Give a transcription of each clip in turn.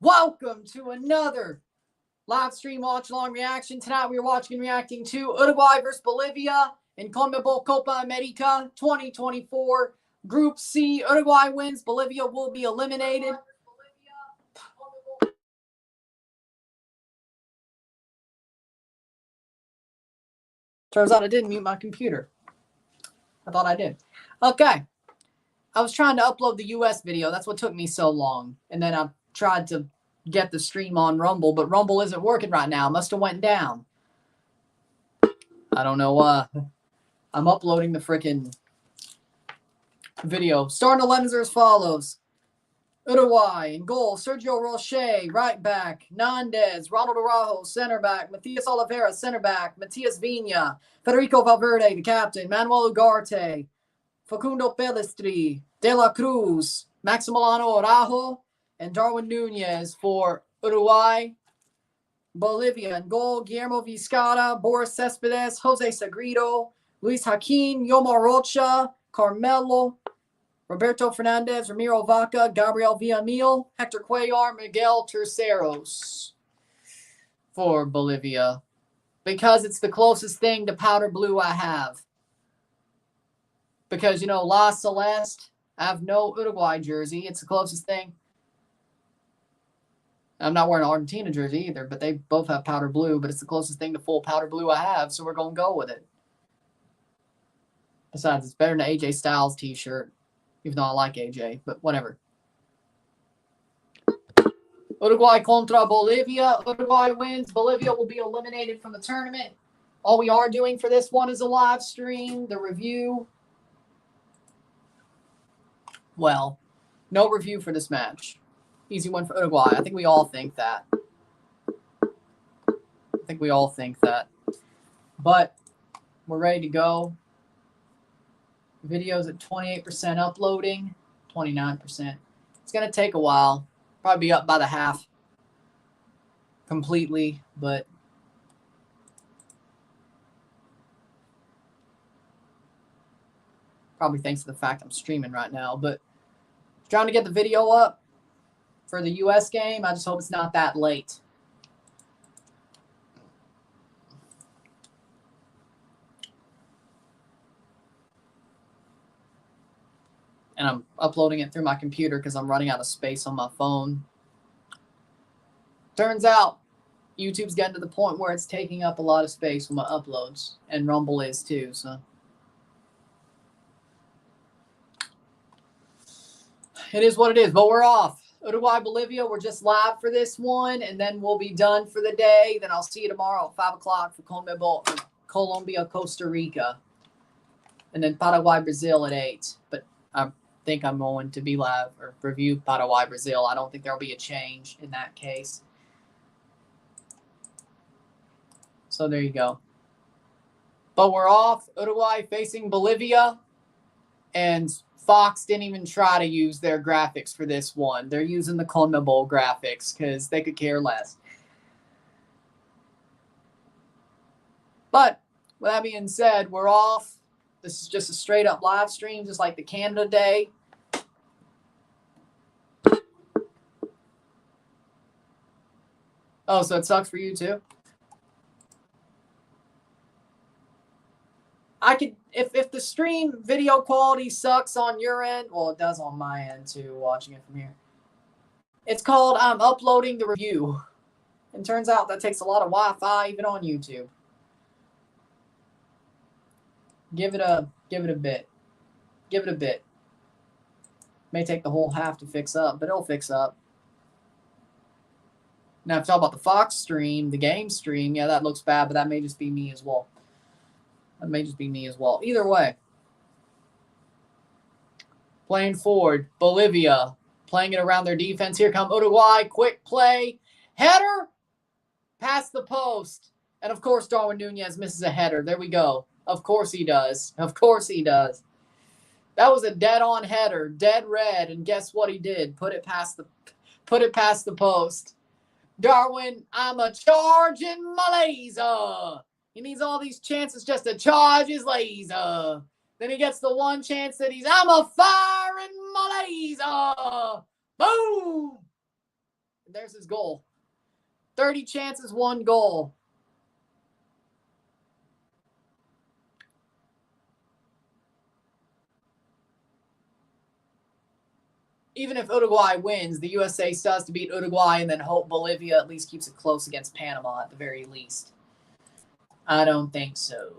Welcome to another live stream watch-along reaction. Tonight we are watching and reacting to Uruguay versus Bolivia in CONMEBOL Copa América 2024. Group C, Uruguay wins. Bolivia will be eliminated. Turns out I didn't mute my computer. I thought I did. Okay. I was trying to upload the US video. That's what took me so long. And then I tried to get the stream on Rumble, but Rumble isn't working right now. It must have went down. I don't know. I'm uploading the freaking video. Starting 11s are as follows. Uruguay in goal, Sergio Roche, right back, Nandez, Ronald Araujo, center back, Matias Oliveira, center back, Matias Vina, Federico Valverde, the captain, Manuel Ugarte, Facundo Pelestri, De La Cruz, Maximiliano Araujo, and Darwin Nunez for Uruguay. Bolivia in goal, Guillermo Vizcarra, Boris Cespedes, Jose Sagredo, Luis Joaquin, Yomar Rocha, Carmelo, Roberto Fernandez, Ramiro Vaca, Gabriel Villamil, Hector Cuellar, Miguel Terceros for Bolivia. Because it's the closest thing to powder blue I have. Because, you know, La Celeste, I have no Uruguay jersey. It's the closest thing. I'm not wearing an Argentina jersey either, but they both have powder blue, but it's the closest thing to full powder blue I have, so we're going to go with it. Besides, it's better than an AJ Styles t-shirt. Even though I like AJ, but whatever. Uruguay contra Bolivia. Uruguay wins. Bolivia will be eliminated from the tournament. All we are doing for this one is a live stream, the review. Well, no review for this match. Easy win for Uruguay. I think we all think that. But we're ready to go. Videos at 28% uploading, 29%. It's going to take a while. Probably be up by the half completely, but probably thanks to the fact I'm streaming right now. But trying to get the video up for the US game. I just hope it's not that late. And I'm uploading it through my computer because I'm running out of space on my phone. Turns out, YouTube's getting to the point where it's taking up a lot of space with my uploads. And Rumble is too, so. It is what it is, but we're off. Uruguay, Bolivia, we're just live for this one, and then we'll be done for the day. Then I'll see you tomorrow at 5 o'clock for CONMEBOL, Colombia, Costa Rica. And then Paraguay, Brazil at 8. But I think I'm going to be live or review Paraguay, Brazil. I don't think there'll be a change in that case. So there you go. But we're off. Uruguay facing Bolivia. And Fox didn't even try to use their graphics for this one. They're using the CONMEBOL graphics because they could care less. But with that being said, we're off. This is just a straight up live stream, just like the Canada Day. Oh, so it sucks for you too? I could, if the stream video quality sucks on your end, well, it does on my end too, watching it from here. It's called I'm uploading the review. And turns out that takes a lot of Wi-Fi even on YouTube. Give it a bit. Give it a bit. May take the whole half to fix up, but it'll fix up. Now, if you talk about the Fox stream, the game stream, yeah, that looks bad, but that may just be me as well. That may just be me as well. Either way. Playing forward, Bolivia playing it around their defense. Here come Uruguay. Quick play. Header. Past the post. And, of course, Darwin Nunez misses a header. There we go. Of course he does. Of course he does. That was a dead-on header. Dead red. And guess what he did? Put it past the post. Darwin, I'm a charging my laser. He needs all these chances just to charge his laser. Then he gets the one chance that I'm a firing my laser. Boom! There's his goal. 30 chances, 1 goal. Even if Uruguay wins, the USA still has to beat Uruguay and then hope Bolivia at least keeps it close against Panama at the very least. I don't think so.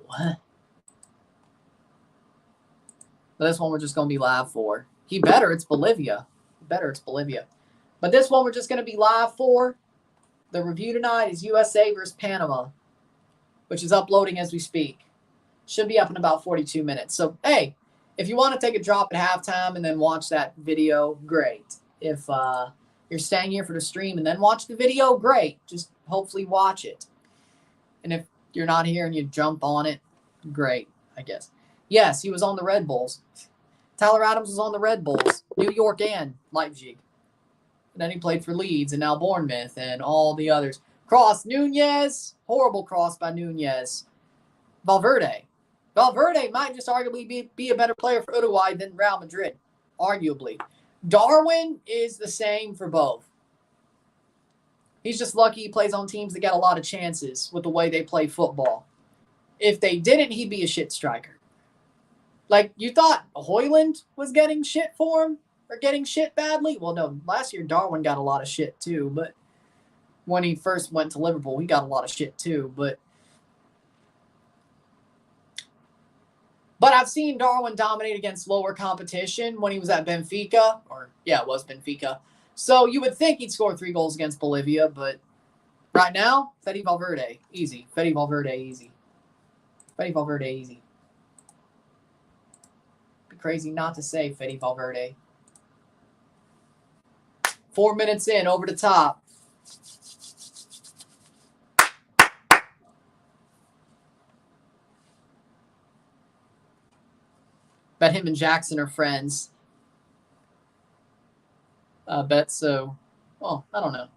But this one we're just going to be live for. It's Bolivia. But this one we're just going to be live for. The review tonight is USA versus Panama, which is uploading as we speak. Should be up in about 42 minutes. So, hey, if you want to take a drop at halftime and then watch that video, great. If you're staying here for the stream and then watch the video, great. Just hopefully watch it. And if you're not here and you jump on it, great, I guess. Yes, he was on the Red Bulls. Tyler Adams was on the Red Bulls, New York and Leipzig. And then he played for Leeds and now Bournemouth and all the others. Cross, Nunez. Horrible cross by Nunez. Valverde might just arguably be a better player for Uruguay than Real Madrid. Arguably. Darwin is the same for both. He's just lucky he plays on teams that got a lot of chances with the way they play football. If they didn't, he'd be a shit striker. Like, you thought Højlund was getting shit for him? Or getting shit badly? Well, no. Last year, Darwin got a lot of shit, too. But when he first went to Liverpool, he got a lot of shit, too. But I've seen Darwin dominate against lower competition when he was at Benfica. It was Benfica. So you would think he'd score 3 goals against Bolivia. But right now, Fede Valverde, easy. Fede Valverde, easy. Be crazy not to say Fede Valverde. 4 minutes in, over the top. Bet him and Jackson are friends. I bet so. Well, I don't know.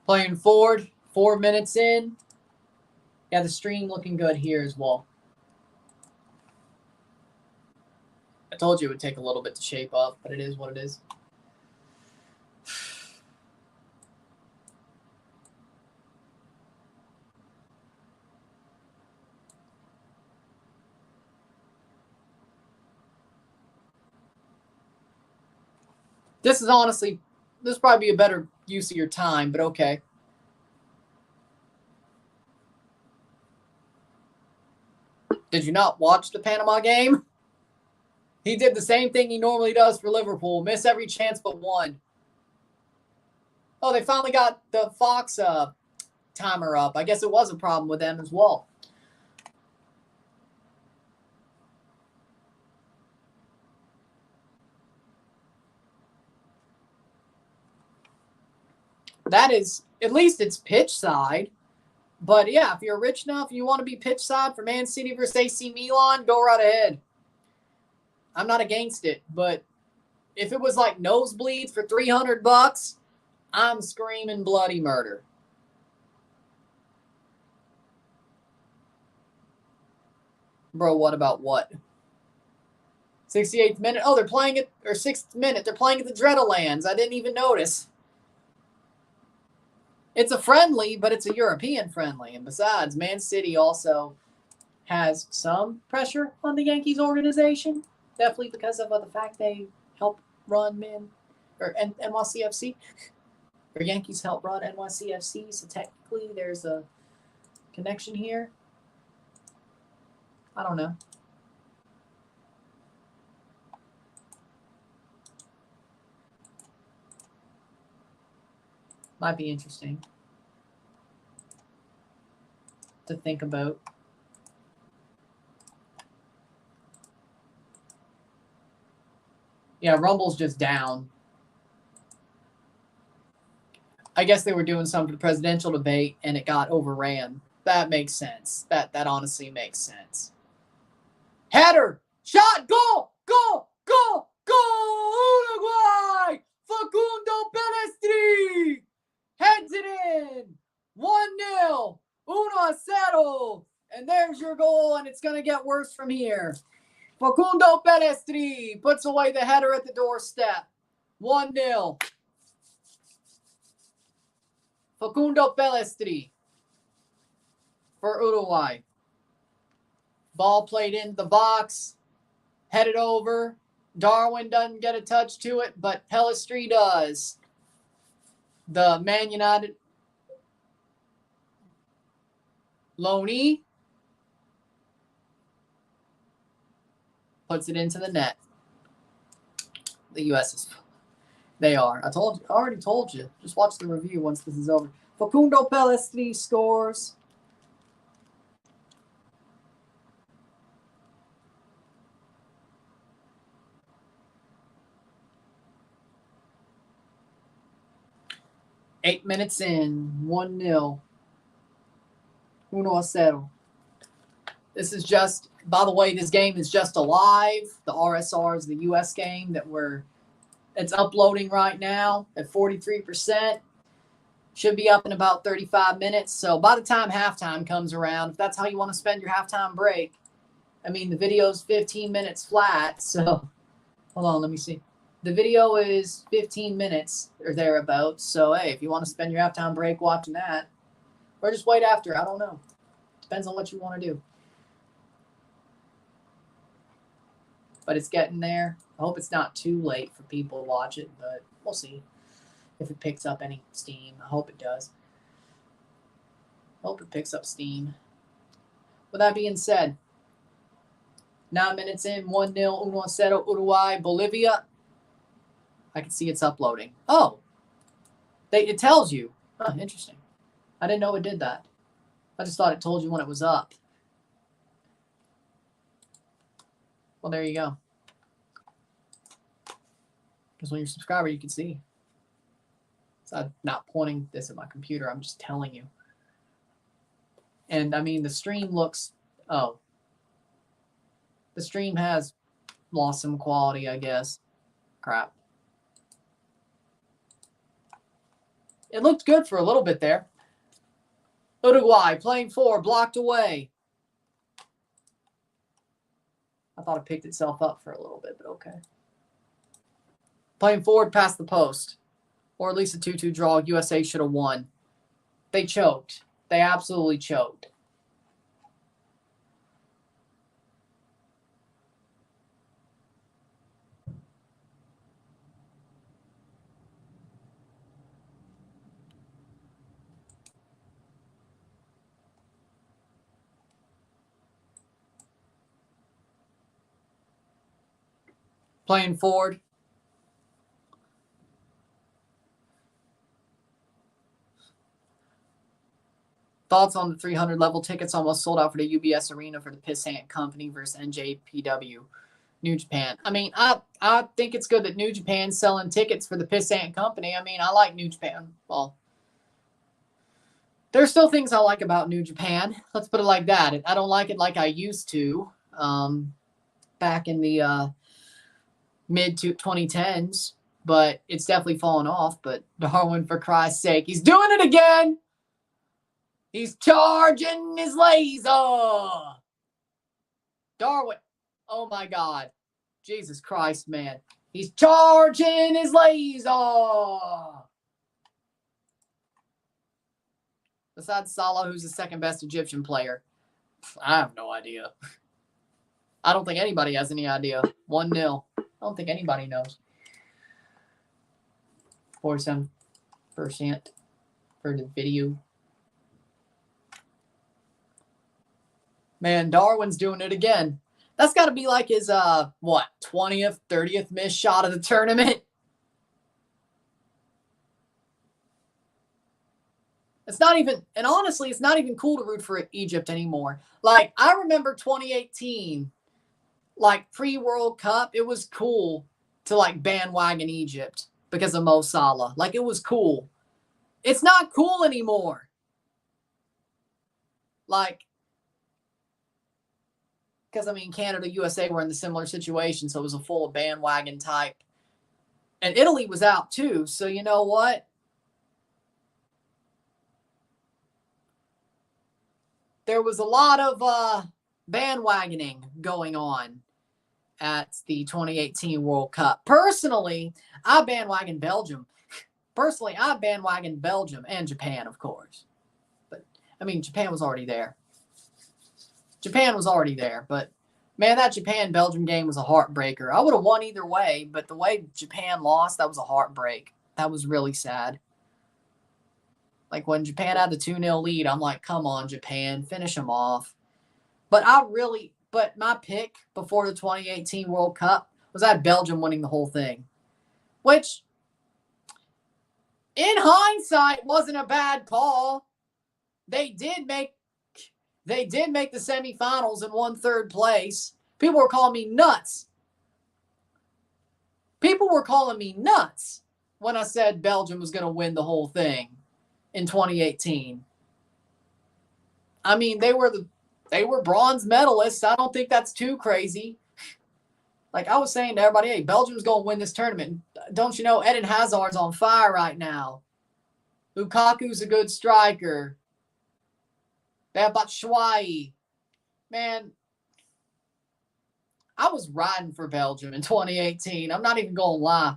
Playing forward, 4 minutes in. Yeah, the stream looking good here as well. I told you it would take a little bit to shape up, but it is what it is. This is probably be a better use of your time, but okay. Did you not watch the Panama game? He did the same thing he normally does for Liverpool. Miss every chance but one. Oh, they finally got the Fox timer up. I guess it was a problem with them as well. That is, at least it's pitch side. But yeah, if you're rich enough and you want to be pitch side for Man City versus AC Milan, go right ahead. I'm not against it, but if it was like nosebleeds for $300, I'm screaming bloody murder. Bro, what about what? 68th minute. Oh, they're playing it, or 6th minute. They're playing at the Dreadlands. I didn't even notice. It's a friendly, but it's a European friendly. And besides, Man City also has some pressure on the Yankees organization. Definitely because of the fact they help run NYCFC. Or Yankees help run NYCFC. So technically there's a connection here. I don't know. Might be interesting to think about. Yeah, Rumble's just down. I guess they were doing some for the presidential debate and it got overran. That makes sense. That honestly makes sense. Header! Shot! Goal! Goal! Goal! Goal! Uruguay! Facundo Pelestri! Heads it in! 1-0! 1-0! And there's your goal, and it's going to get worse from here. Facundo Pelestri puts away the header at the doorstep. 1-0. Facundo Pelestri for Uruguay. Ball played into the box, headed over. Darwin doesn't get a touch to it, but Pelestri does. The Man United loanee puts it into the net. The U.S. is... They are. I already told you. Just watch the review once this is over. Facundo Pelestri scores. Eight minutes in, 1-0. 1-0. This is just, by the way, this game is just alive. The RSR is the U.S. game it's uploading right now at 43%. Should be up in about 35 minutes. So by the time halftime comes around, if that's how you want to spend your halftime break, I mean, the video's 15 minutes flat. So hold on, let me see. The video is 15 minutes or thereabouts. So, hey, if you want to spend your halftime break watching that, or just wait after, I don't know. Depends on what you want to do. But it's getting there. I hope it's not too late for people to watch it, but we'll see if it picks up any steam. I hope it does. I hope it picks up steam. With that being said, 9 minutes in, 1-0, 1-0, Uruguay, Bolivia. I can see it's uploading. Oh, it tells you. Huh, interesting. I didn't know it did that. I just thought it told you when it was up. Well, there you go. Because when you're a subscriber, you can see. So I'm not pointing this at my computer. I'm just telling you. And, I mean, the stream looks... Oh. The stream has lost some quality, I guess. Crap. It looked good for a little bit there. Uruguay playing forward, blocked away. I thought it picked itself up for a little bit, but okay. Playing forward past the post. Or at least a 2-2 draw. USA should have won. They choked. They absolutely choked. Playing forward. Thoughts on the 300 level tickets almost sold out for the UBS Arena for the Pissant Company versus NJPW, New Japan. I mean, I think it's good that New Japan's selling tickets for the Pissant Company. I mean, I like New Japan. Well, there's still things I like about New Japan. Let's put it like that. I don't like it like I used to back in the mid-2010s, but it's definitely fallen off. But Darwin, for Christ's sake, he's doing it again. He's charging his laser. Darwin. Oh, my God. Jesus Christ, man. He's charging his laser. Besides Salah, who's the second best Egyptian player? I have no idea. I don't think anybody has any idea. 1-0. I don't think anybody knows. 47% for the video. Man, Darwin's doing it again. That's got to be like his, 20th, 30th missed shot of the tournament. It's not even, and honestly, it's not even cool to root for Egypt anymore. Like, I remember 2018, like, pre-World Cup, it was cool to, like, bandwagon Egypt because of Mo Salah. Like, it was cool. It's not cool anymore. Like, because, I mean, Canada, USA were in the similar situation, so it was a full bandwagon type. And Italy was out too, so you know what? There was a lot of bandwagoning going on at the 2018 World Cup. Personally, I bandwagon Belgium. Personally, I bandwagon Belgium and Japan, of course. But, I mean, Japan was already there. But, man, that Japan-Belgium game was a heartbreaker. I would have won either way, but the way Japan lost, that was a heartbreak. That was really sad. Like, when Japan had the 2-0 lead, I'm like, come on, Japan, finish them off. But my pick before the 2018 World Cup was I had Belgium winning the whole thing. Which, in hindsight, wasn't a bad call. They did make the semifinals and won third place. People were calling me nuts. When I said Belgium was going to win the whole thing in 2018. I mean, they were bronze medalists. I don't think that's too crazy. Like, I was saying to everybody, hey, Belgium's going to win this tournament. Don't you know Eden Hazard's on fire right now? Lukaku's a good striker. They have Batshuayi. Man, I was riding for Belgium in 2018. I'm not even going to lie.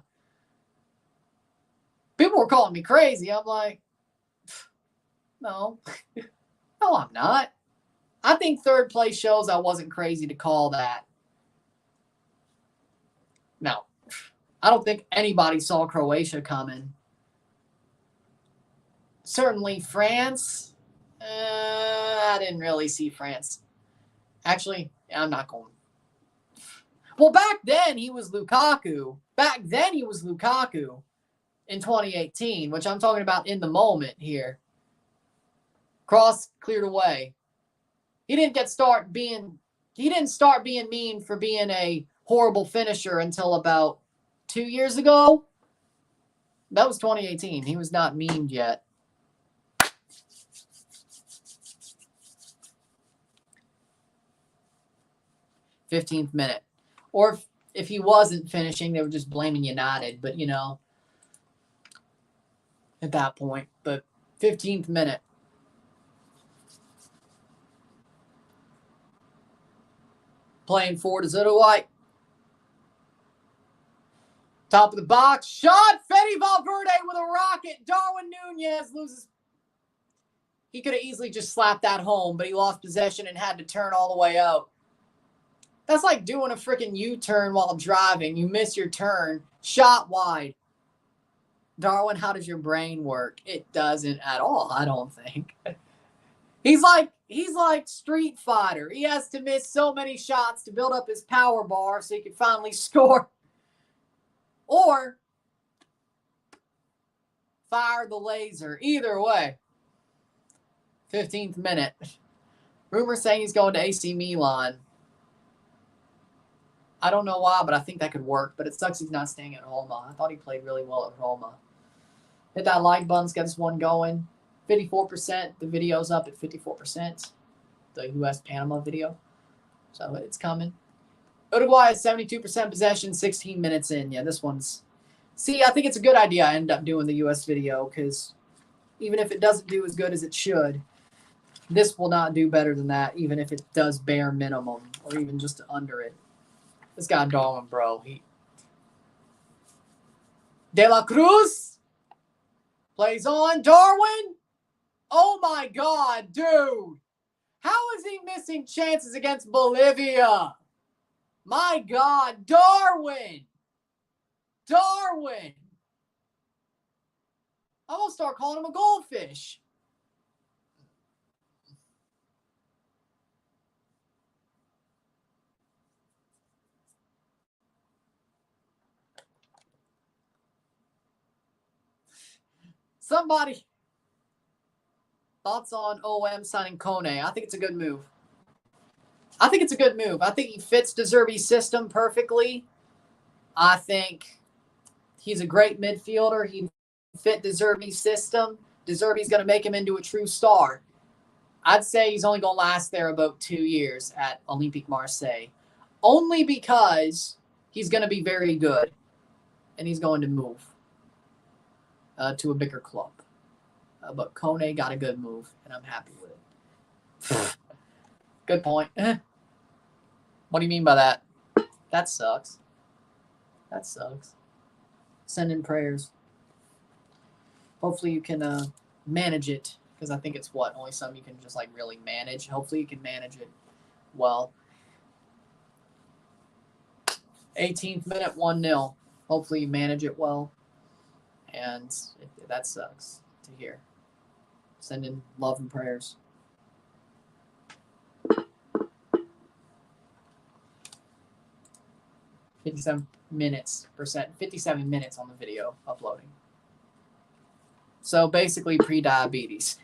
People were calling me crazy. I'm like, no. No, I'm not. I think third place shows I wasn't crazy to call that. No. I don't think anybody saw Croatia coming. Certainly France. I didn't really see France. Actually, I'm not going. Well, back then he was Lukaku. In 2018, which I'm talking about in the moment here. Cross cleared away. He didn't start being mean for being a horrible finisher until about 2 years ago. That was 2018. He was not memed yet. '15th minute. Or if he wasn't finishing, they were just blaming United. But, you know, at that point. But 15th minute. Playing forward is Uruguay. Top of the box. Shot. Fede Valverde with a rocket. Darwin Nunez loses. He could have easily just slapped that home, but he lost possession and had to turn all the way out. That's like doing a freaking U-turn while driving. You miss your turn. Shot wide. Darwin, how does your brain work? It doesn't at all, I don't think. He's like Street Fighter. He has to miss so many shots to build up his power bar so he can finally score. Or fire the laser. Either way. 15th minute. Rumors saying he's going to AC Milan. I don't know why, but I think that could work. But it sucks he's not staying at Roma. I thought he played really well at Roma. Hit that like button, get this one going. 54%. The video's up at 54%. The US-Panama video. So it's coming. Uruguay has 72% possession, 16 minutes in. Yeah, this one's... See, I think it's a good idea I end up doing the US video because even if it doesn't do as good as it should, this will not do better than that, even if it does bare minimum or even just under it. This guy Darwin, bro. De La Cruz plays on. Darwin. Oh, my God, dude. How is he missing chances against Bolivia? My God, Darwin. Darwin. I'm going to start calling him a goldfish. Somebody. Thoughts on OM signing Kone? I think it's a good move. I think he fits De Zerbi's system perfectly. I think he's a great midfielder. He fit De Zerbi's system. De Zerbi's going to make him into a true star. I'd say he's only going to last there about 2 years at Olympique Marseille. Only because he's going to be very good. And he's going to move to a bigger club. But Kone got a good move, and I'm happy with it. Good point. What do you mean by that? That sucks. That sucks. Send in prayers. Hopefully you can manage it, because I think it's only some you can just like really manage. Hopefully you can manage it well. 18th minute, 1-0. Hopefully you manage it well. And that sucks to hear. Send in love and prayers. $57 minutes on the video uploading. So basically pre-diabetes.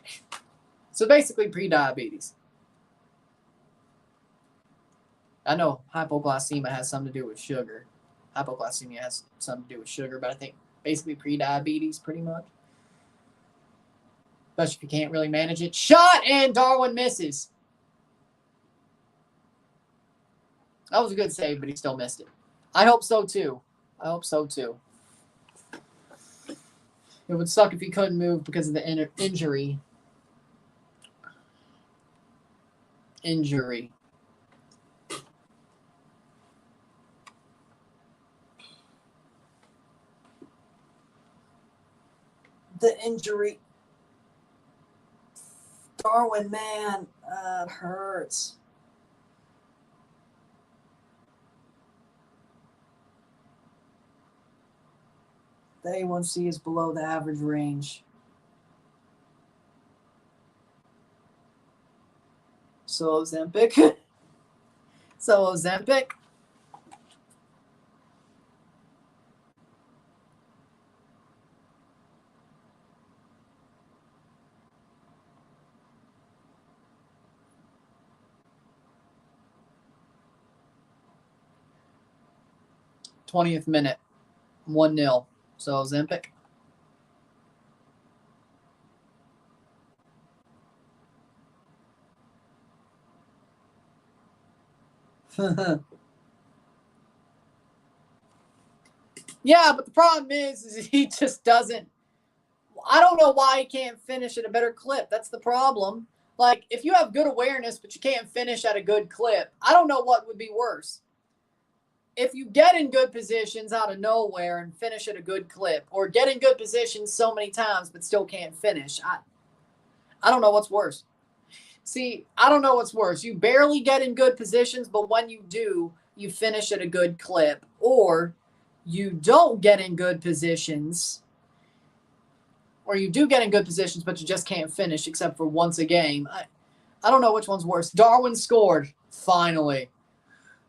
I know hypoglycemia has something to do with sugar. Hypoglycemia has something to do with sugar, but I think basically pre-diabetes pretty much. Especially if you can't really manage it. Shot, and Darwin misses. That was a good save, but he still missed it. I hope so too. It would suck if he couldn't move because of the injury. The injury. Darwin, man, it hurts. The A1C is below the average range. So Ozempic. 20th minute, 1-0. So Ozempic. Yeah, but the problem is he just doesn't. I don't know why he can't finish at a better clip. That's the problem. Like, if you have good awareness, but you can't finish at a good clip, I don't know what would be worse. If you get in good positions out of nowhere and finish at a good clip, or get in good positions so many times but still can't finish, I don't know what's worse. See, I don't know what's worse. You barely get in good positions, but when you do, you finish at a good clip. Or you don't get in good positions, or you do get in good positions, but you just can't finish except for once a game. I don't know which one's worse. Darwin scored, finally.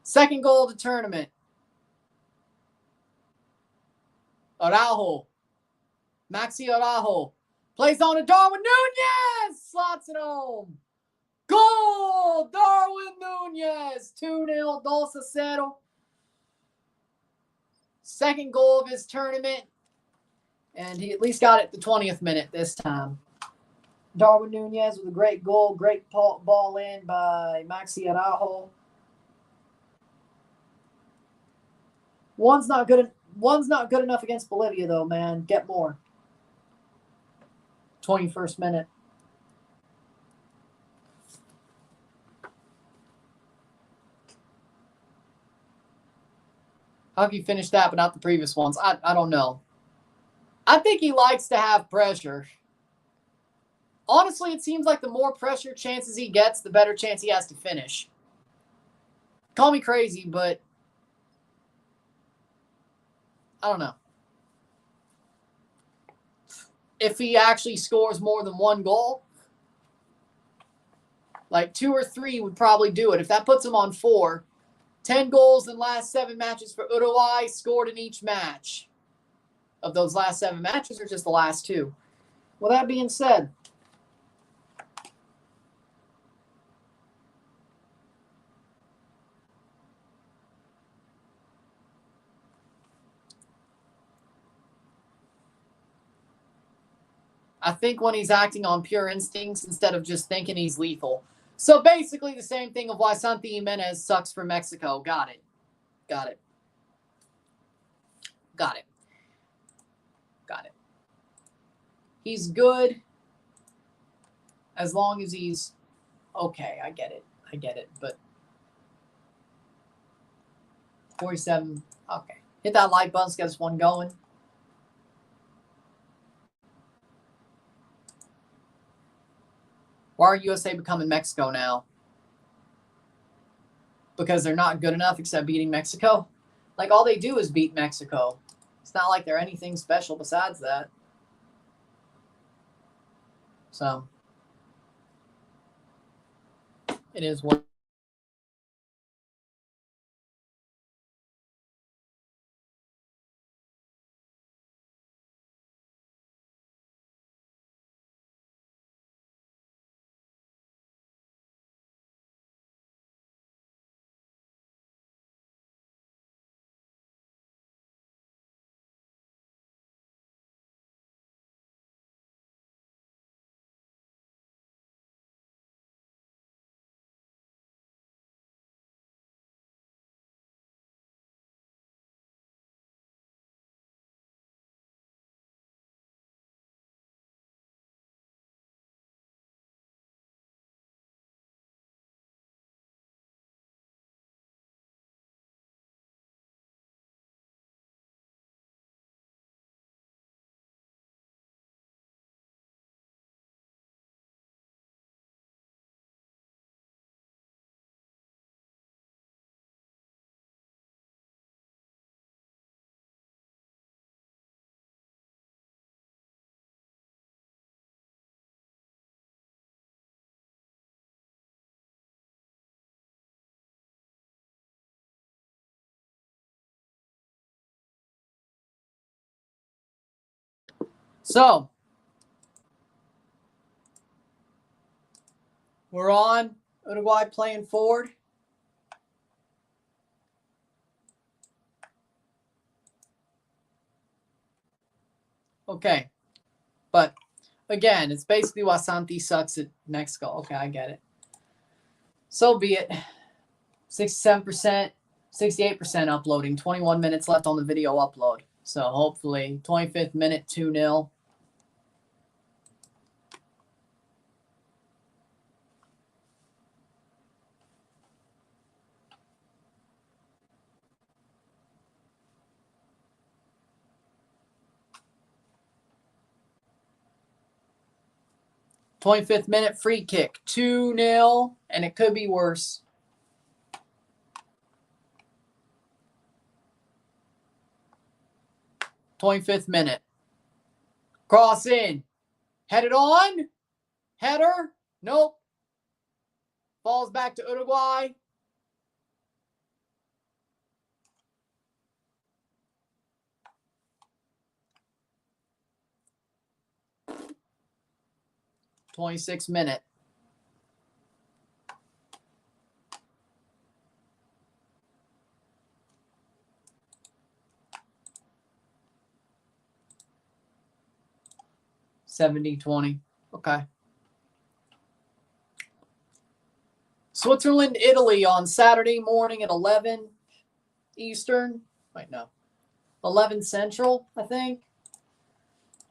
Second goal of the tournament. Araujo. Maxi Araujo. Plays on to Darwin Nunez. Slots it home. Goal! Darwin Nunez. 2-0. 2-0. Second goal of his tournament. And he at least got it the 20th minute this time. Darwin Nunez with a great goal. Great ball in by Maxi Araujo. One's not good enough against Bolivia, though, man. Get more. 21st minute. How can you finish that but not the previous ones? I don't know. I think he likes to have pressure. Honestly, it seems like the more pressure chances he gets, the better chance he has to finish. Call me crazy, but I don't know. If he actually scores more than one goal, like 2 or 3 would probably do it. If that puts him on 4, 10 goals in the last 7 matches for Uruguay, scored in each match. Of those last 7 matches, or just the last 2? Well, that being said, I think when he's acting on pure instincts instead of just thinking he's lethal. So basically the same thing of why Santi Jimenez sucks for Mexico. Got it. Got it. Got it. Got it. He's good as long as he's okay. I get it. I get it. But 47. Okay. Hit that like button. Let's get this one going. Why are USA becoming Mexico now? Because they're not good enough except beating Mexico? Like, all they do is beat Mexico. It's not like they're anything special besides that. So, it is what. So, we're on. Uruguay playing forward. Okay. But, again, it's basically why Santi sucks at Mexico. Okay, I get it. So be it. 67%, 68% uploading. 21 minutes left on the video upload. So, hopefully, 25th minute, 2-0. '25th minute free kick, 2-0, and it could be worse. '25th minute. Cross in. Headed on. Header. Nope. Falls back to Uruguay. '26th minute. '70-20. Okay. Switzerland, Italy on Saturday morning at 11 Eastern. Wait, no. 11 Central, I think.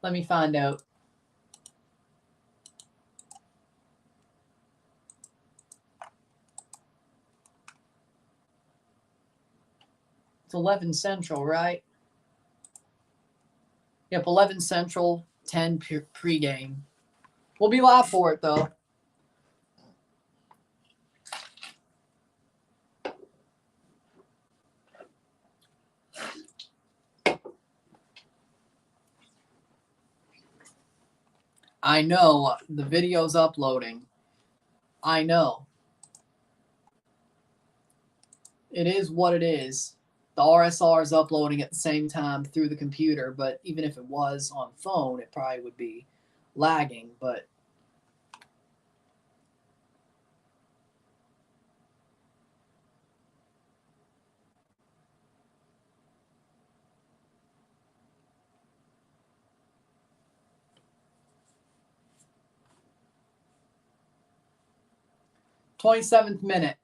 Let me find out. It's 11 Central, right? Yep, 11 Central, 10 pregame. We'll be live for it, though. I know. The video's uploading. I know. It is what it is. The RSR is uploading at the same time through the computer, but even if it was on phone, it probably would be lagging, but 27th minute.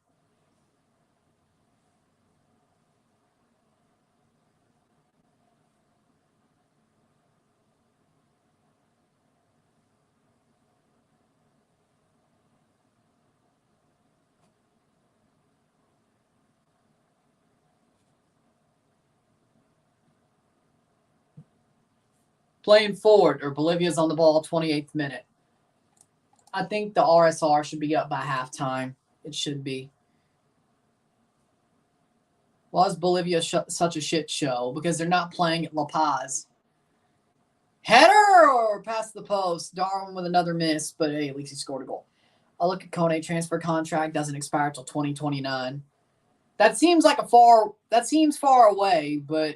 Playing forward, or Bolivia's on the ball, 28th minute. I think the RSR should be up by halftime. It should be. Why is Bolivia such a shit show? Because they're not playing at La Paz. Header past the post. Darwin with another miss, but hey, at least he scored a goal. I'll look at Kone transfer contract. Doesn't expire till 2029. That seems far away, but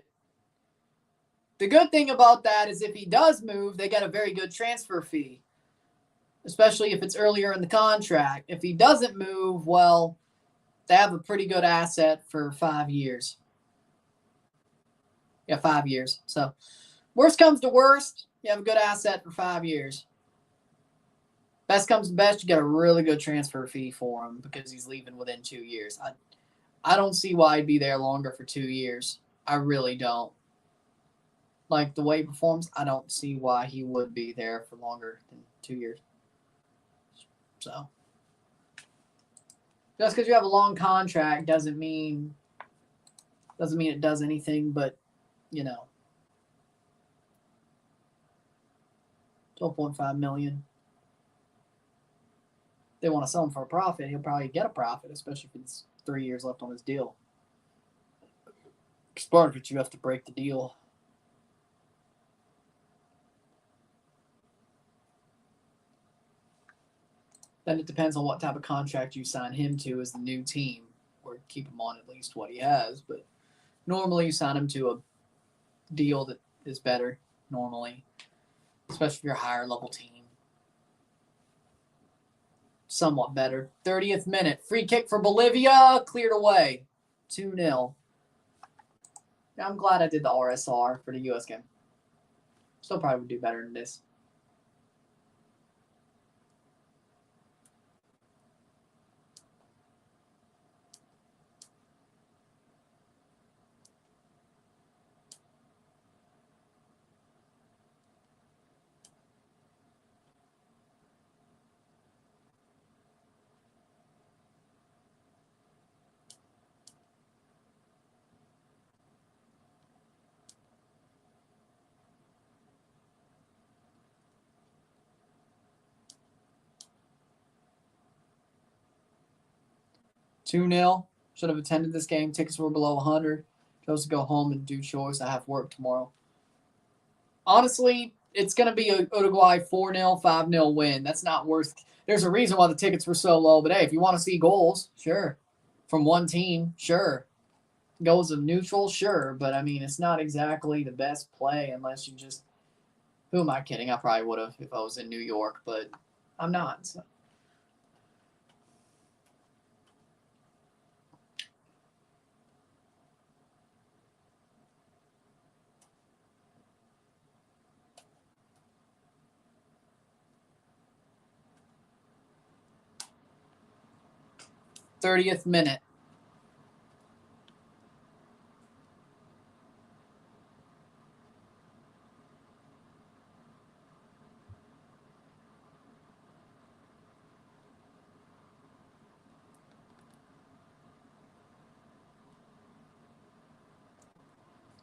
the good thing about that is if he does move, they get a very good transfer fee, especially if it's earlier in the contract. If he doesn't move, well, they have a pretty good asset for 5 years. Yeah, 5 years. So, worst comes to worst, you have a good asset for 5 years. Best comes to best, you get a really good transfer fee for him because he's leaving within 2 years. I don't see why he'd be there longer for 2 years. I really don't. Like, the way he performs, I don't see why he would be there for longer than 2 years. So, just because you have a long contract doesn't mean it does anything but, 12.5 million. They want to sell him for a profit. He'll probably get a profit, especially if it's 3 years left on his deal. It's part of it, you have to break the deal. Then it depends on what type of contract you sign him to as the new team, or keep him on at least what he has. But normally you sign him to a deal that is better, normally, especially if you're a higher level team. Somewhat better. 30th minute. Free kick for Bolivia. Cleared away. 2-0. I'm glad I did the RSR for the U.S. game. Still probably would do better than this. $2-0. Should have attended this game. Tickets were below 100. Chose to go home and do chores. I have work tomorrow. Honestly, it's going to be a Uruguay 4-0, 5-0 win. That's not worth. There's a reason why the tickets were so low. But hey, if you want to see goals, sure. From one team, sure. Goals of neutral, sure. But I mean, it's not exactly the best play unless you just. Who am I kidding? I probably would have if I was in New York, but I'm not. So. '30th minute.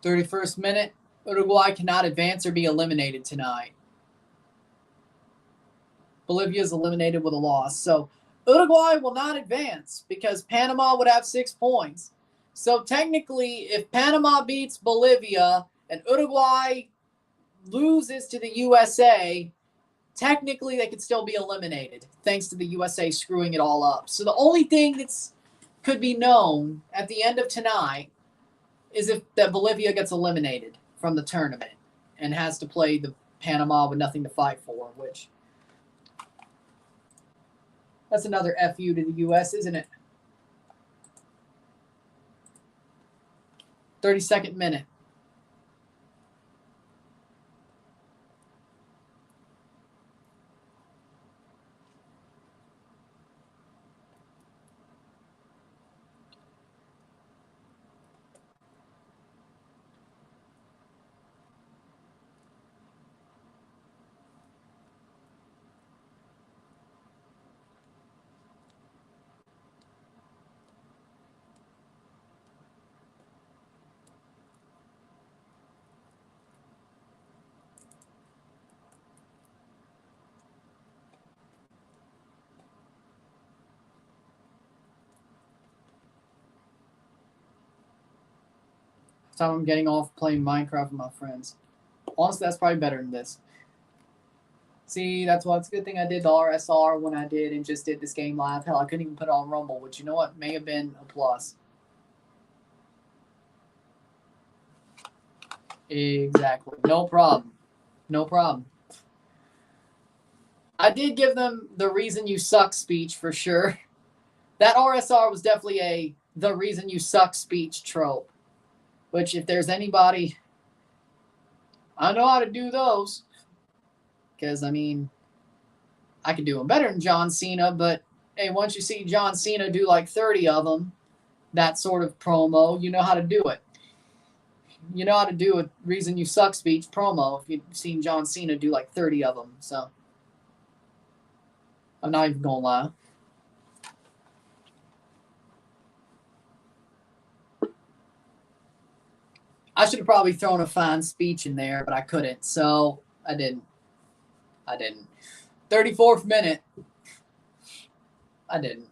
'31st minute. Uruguay cannot advance or be eliminated tonight. Bolivia is eliminated with a loss. So Uruguay will not advance because Panama would have 6 points. So technically, if Panama beats Bolivia and Uruguay loses to the USA, technically they could still be eliminated thanks to the USA screwing it all up. So the only thing that's could be known at the end of tonight is if that Bolivia gets eliminated from the tournament and has to play the Panama with nothing to fight for, which that's another FU to the U.S., isn't it? 32nd minute. Time I'm getting off playing Minecraft with my friends. Honestly, that's probably better than this. See, that's why it's a good thing I did the RSR when I did and just did this game live. Hell, I couldn't even put it on Rumble, which you know what may have been a plus. Exactly. No problem. No problem. I did give them the reason you suck speech for sure. That RSR was definitely a the reason you suck speech trope. Which if there's anybody, I know how to do those. Because, I mean, I could do them better than John Cena, but hey, once you see John Cena do like 30 of them, that sort of promo, you know how to do it. You know how to do a reason you suck speech promo if you've seen John Cena do like 30 of them. So, I'm not even going to lie. I should have probably thrown a fine speech in there, but I couldn't, so I didn't. 34th minute. I didn't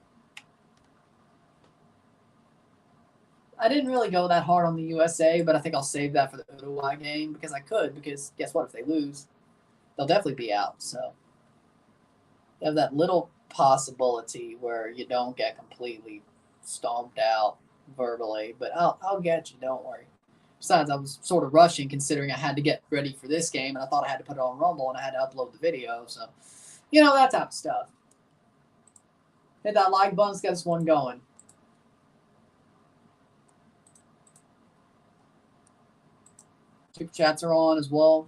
really go that hard on the USA, but I think I'll save that for the Uruguay game because I could, because guess what? If they lose, they'll definitely be out. So you have that little possibility where you don't get completely stomped out verbally, but I'll get you, don't worry. Besides, I was sort of rushing considering I had to get ready for this game, and I thought I had to put it on Rumble, and I had to upload the video. So, you know, that type of stuff. Hit that like button, let's get this one going. Super chats are on as well.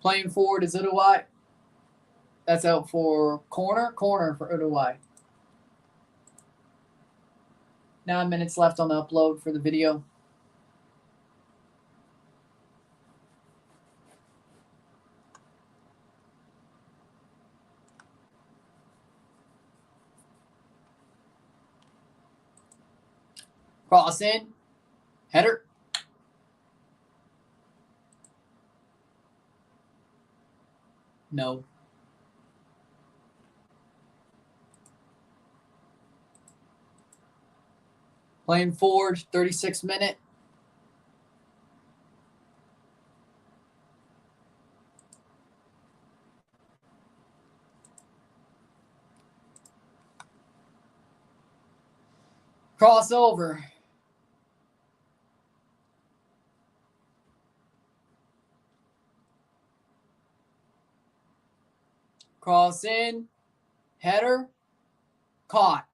Playing forward is Uruguay. That's out for corner for Uruguay. 9 minutes left on the upload for the video. Cross in. Header. No. Playing forward, 36 minute. Crossover. Cross in. Header. Caught.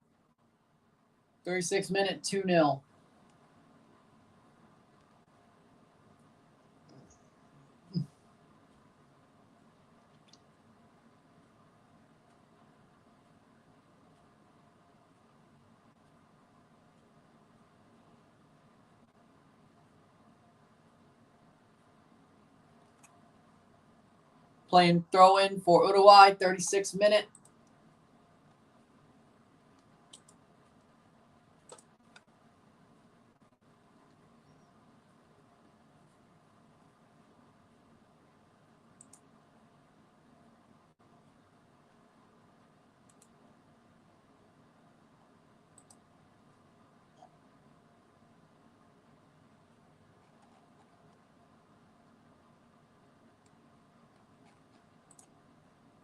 36 minute, 2-0. Playing throw in for Uruguay, 36 minute.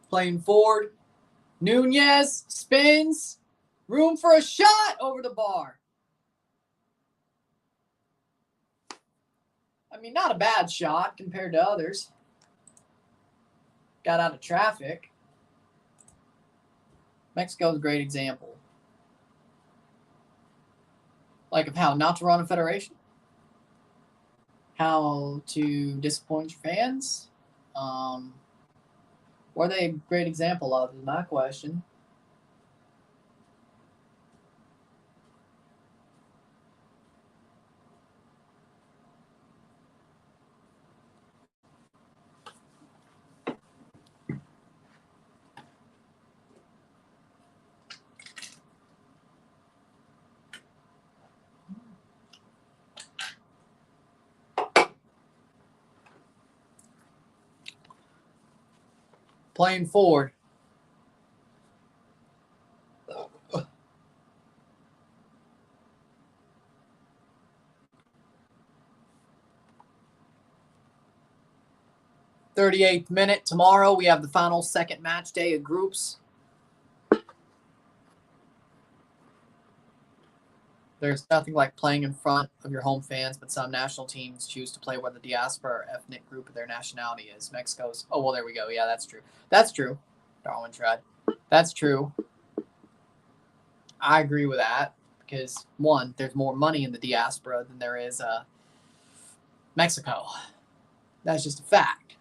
Playing forward. Nunez spins. Room for a shot over the bar. I mean, not a bad shot compared to others. Got out of traffic. Mexico's a great example. Like of how not to run a federation. How to disappoint your fans. What are they a great example of is my question. Playing forward. 38th minute. Tomorrow we have the final second match day of groups. There's nothing like playing in front of your home fans, but some national teams choose to play where the diaspora or ethnic group of their nationality is. Mexico's, oh, well, there we go. Yeah, that's true. That's true. Darwin tried. That's true. I agree with that because, one, there's more money in the diaspora than there is Mexico. That's just a fact.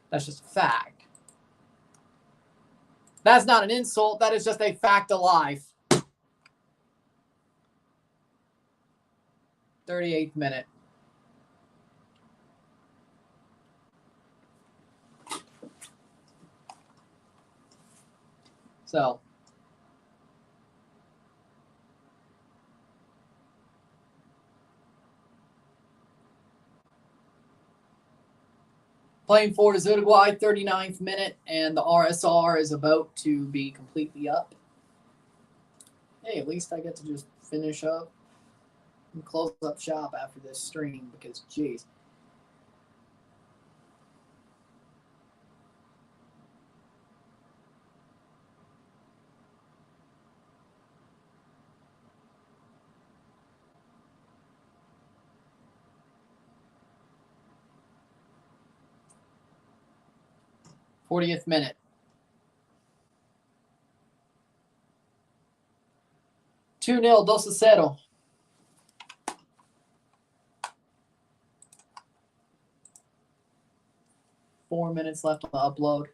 That's just a fact. That's not an insult. That is just a fact of life. 38th minute. So, playing for is Uruguay, 39th minute, and the RSR is about to be completely up. Hey, at least I get to just finish up and close up shop after this stream because, geez. '40th minute. Two 0 2-0. Four minutes left on the upload.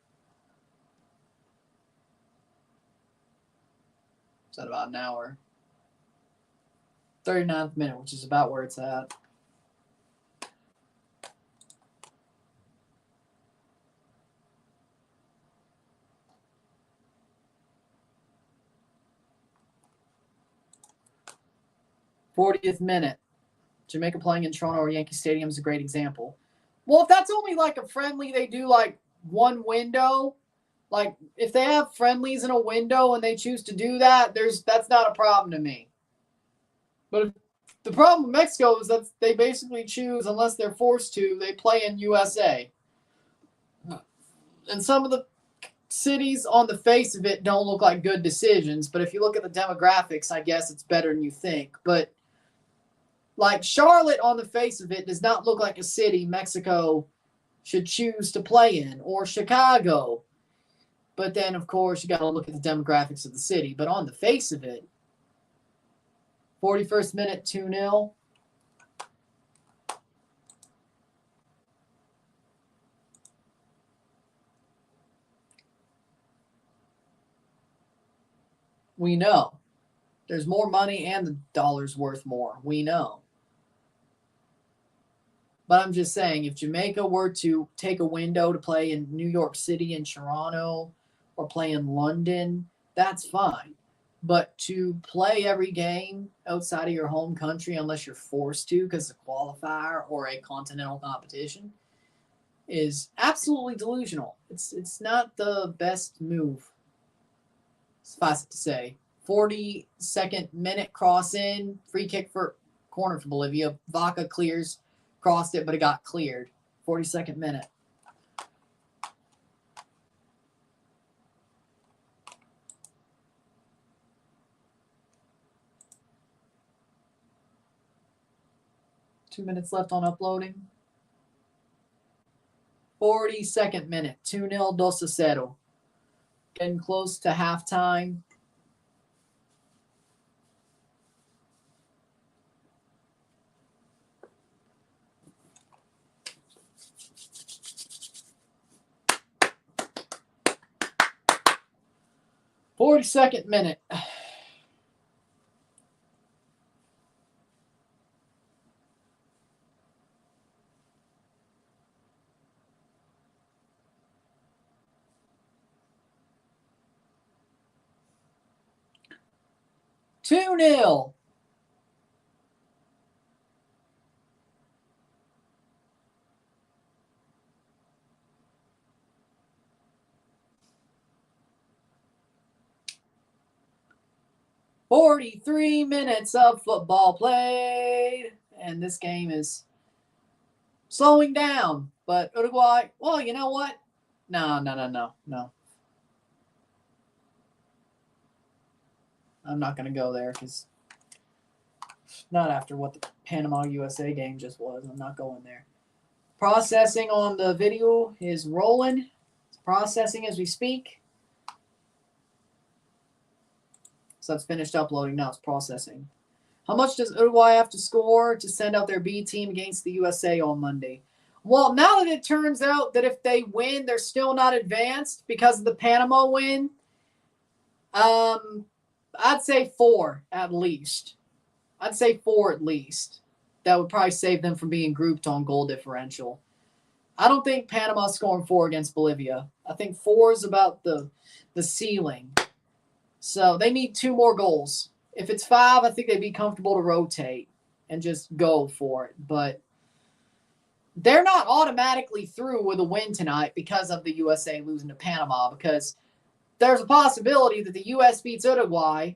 Is that about an hour? 39th minute, which is about where it's at. '40th minute. Jamaica playing in Toronto or Yankee Stadium is a great example. Well, if that's only like a friendly, they do like one window. Like if they have friendlies in a window and they choose to do that, that's not a problem to me. But the problem with Mexico is that they basically choose, unless they're forced to, they play in USA. And some of the cities on the face of it don't look like good decisions, but if you look at the demographics, I guess it's better than you think. But like Charlotte on the face of it does not look like a city Mexico should choose to play in, or Chicago. But then, of course, you got to look at the demographics of the city. But on the face of it, 41st minute, 2-0. We know. There's more money and the dollar's worth more. We know. But I'm just saying, if Jamaica were to take a window to play in New York City and Toronto or play in London, that's fine. But to play every game outside of your home country, unless you're forced to because it's a qualifier or a continental competition, is absolutely delusional. It's not the best move, suffice it to say. 42nd minute cross in, free kick for corner for Bolivia. Vaca clears. Crossed it, but it got cleared. 42nd minute. Two minutes left on uploading. 42nd minute. 2-0, 2-0. Getting close to halftime. '42nd minute. Two 0. '43 minutes of football played, and this game is slowing down. But Uruguay, well, you know what? No. I'm not going to go there because not after what the Panama-USA game just was. I'm not going there. Processing on the video is rolling. It's processing as we speak. So it's finished uploading. Now it's processing. How much does Uruguay have to score to send out their B team against the USA on Monday? Well, now that it turns out that if they win, they're still not advanced because of the Panama win, I'd say 4 at least. I'd say 4 at least. That would probably save them from being grouped on goal differential. I don't think Panama's scoring 4 against Bolivia. I think 4 is about the ceiling. So they need 2 more goals. If it's 5, I think they'd be comfortable to rotate and just go for it. But they're not automatically through with a win tonight because of the USA losing to Panama, because there's a possibility that the U.S. beats Uruguay.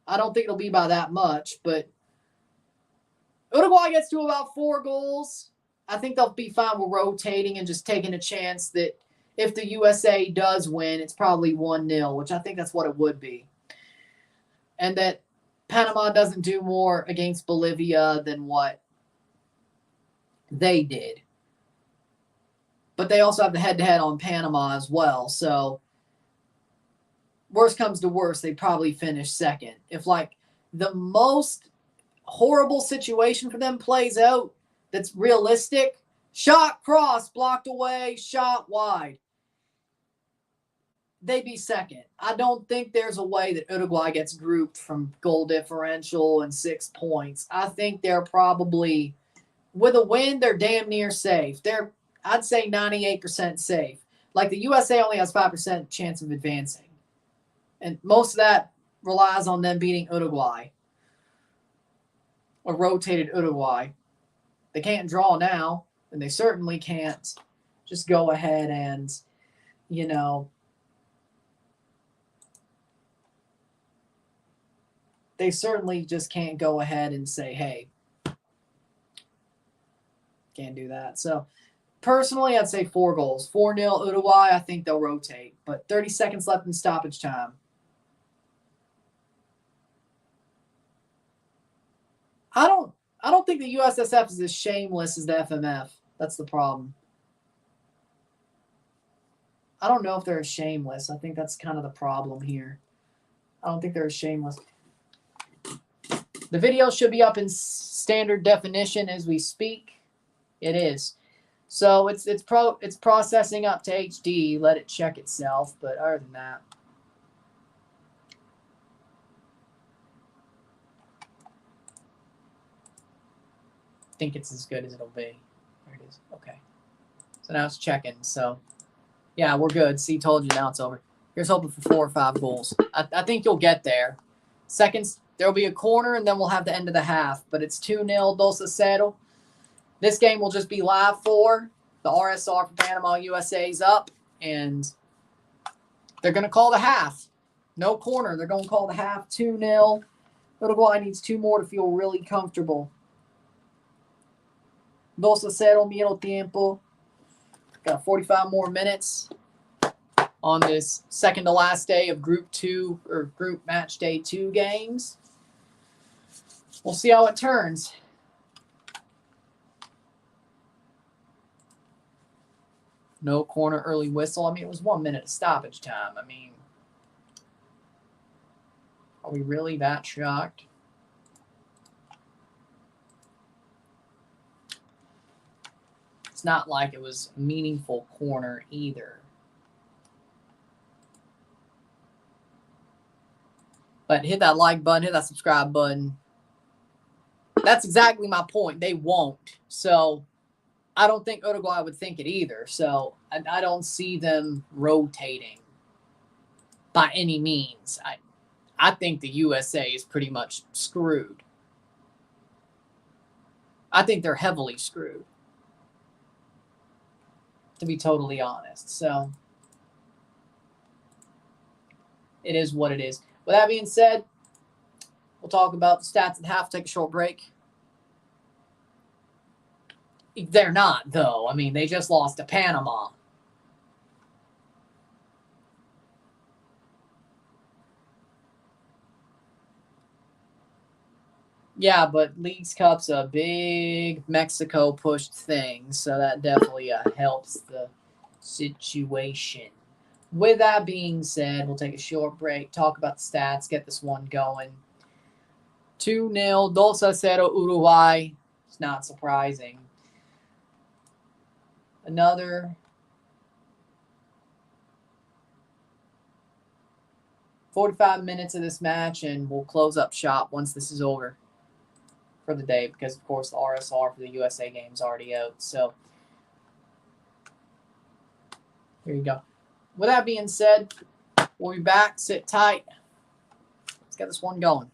I don't think it'll be by that much, but Uruguay gets to about 4 goals. I think they'll be fine with rotating and just taking a chance that if the USA does win, it's probably 1-0, which I think that's what it would be. And that Panama doesn't do more against Bolivia than what they did. But they also have the head-to-head on Panama as well. So worst comes to worst, they probably finish second. If like the most horrible situation for them plays out that's realistic, shot cross, blocked away, shot wide, they'd be second. I don't think there's a way that Uruguay gets grouped from goal differential and 6 points. I think they're probably, with a win, they're damn near safe. They're, I'd say 98% safe. Like the USA only has 5% chance of advancing. And most of that relies on them beating Uruguay. Or rotated Uruguay. They can't draw now, and they certainly can't just go ahead and, you know, they certainly just can't go ahead and say, hey, can't do that. So, personally, I'd say 4 goals. 4-0 Uruguay, I think they'll rotate. But 30 seconds left in stoppage time. I don't think the USSF is as shameless as the FMF. That's the problem. I don't know if they're as shameless. I think that's kind of the problem here. I don't think they're as shameless. The video should be up in standard definition as we speak. It is. So it's processing up to HD. Let it check itself. But other than that, I think it's as good as it'll be. There it is. Okay. So now it's checking. So yeah, we're good. See, told you, now it's over. Here's hoping for 4 or 5 goals. I think you'll get there. Seconds. There'll be a corner, and then we'll have the end of the half. But it's 2-0 Dos a Cero. This game will just be live for the RSR for Panama USA's up, and they're going to call the half. No corner. They're going to call the half 2-0. Uruguay needs 2 more to feel really comfortable. Dos a Cero, medio tiempo. Got 45 more minutes on this second to last day of Group 2 or Group Match Day 2 games. We'll see how it turns. No corner early whistle. I mean, it was 1 minute of stoppage time. I mean, are we really that shocked? It's not like it was a meaningful corner either. But hit that like button, hit that subscribe button. That's exactly my point. They won't. So I don't think Uruguay would think it either. So I don't see them rotating by any means. I think the USA is pretty much screwed. I think they're heavily screwed, to be totally honest. So it is what it is. With that being said, we'll talk about the stats at half, take a short break. They're not, though. I mean, they just lost to Panama. Yeah, but Leagues Cup's a big Mexico pushed thing, so that definitely helps the situation. With that being said, we'll take a short break, talk about the stats, get this one going. 2-0, 2-0 Uruguay. It's not surprising. Another 45 minutes of this match, and we'll close up shop once this is over for the day because, of course, the RSR for the USA game is already out. So, here you go. With that being said, we'll be back. Sit tight. Let's get this one going.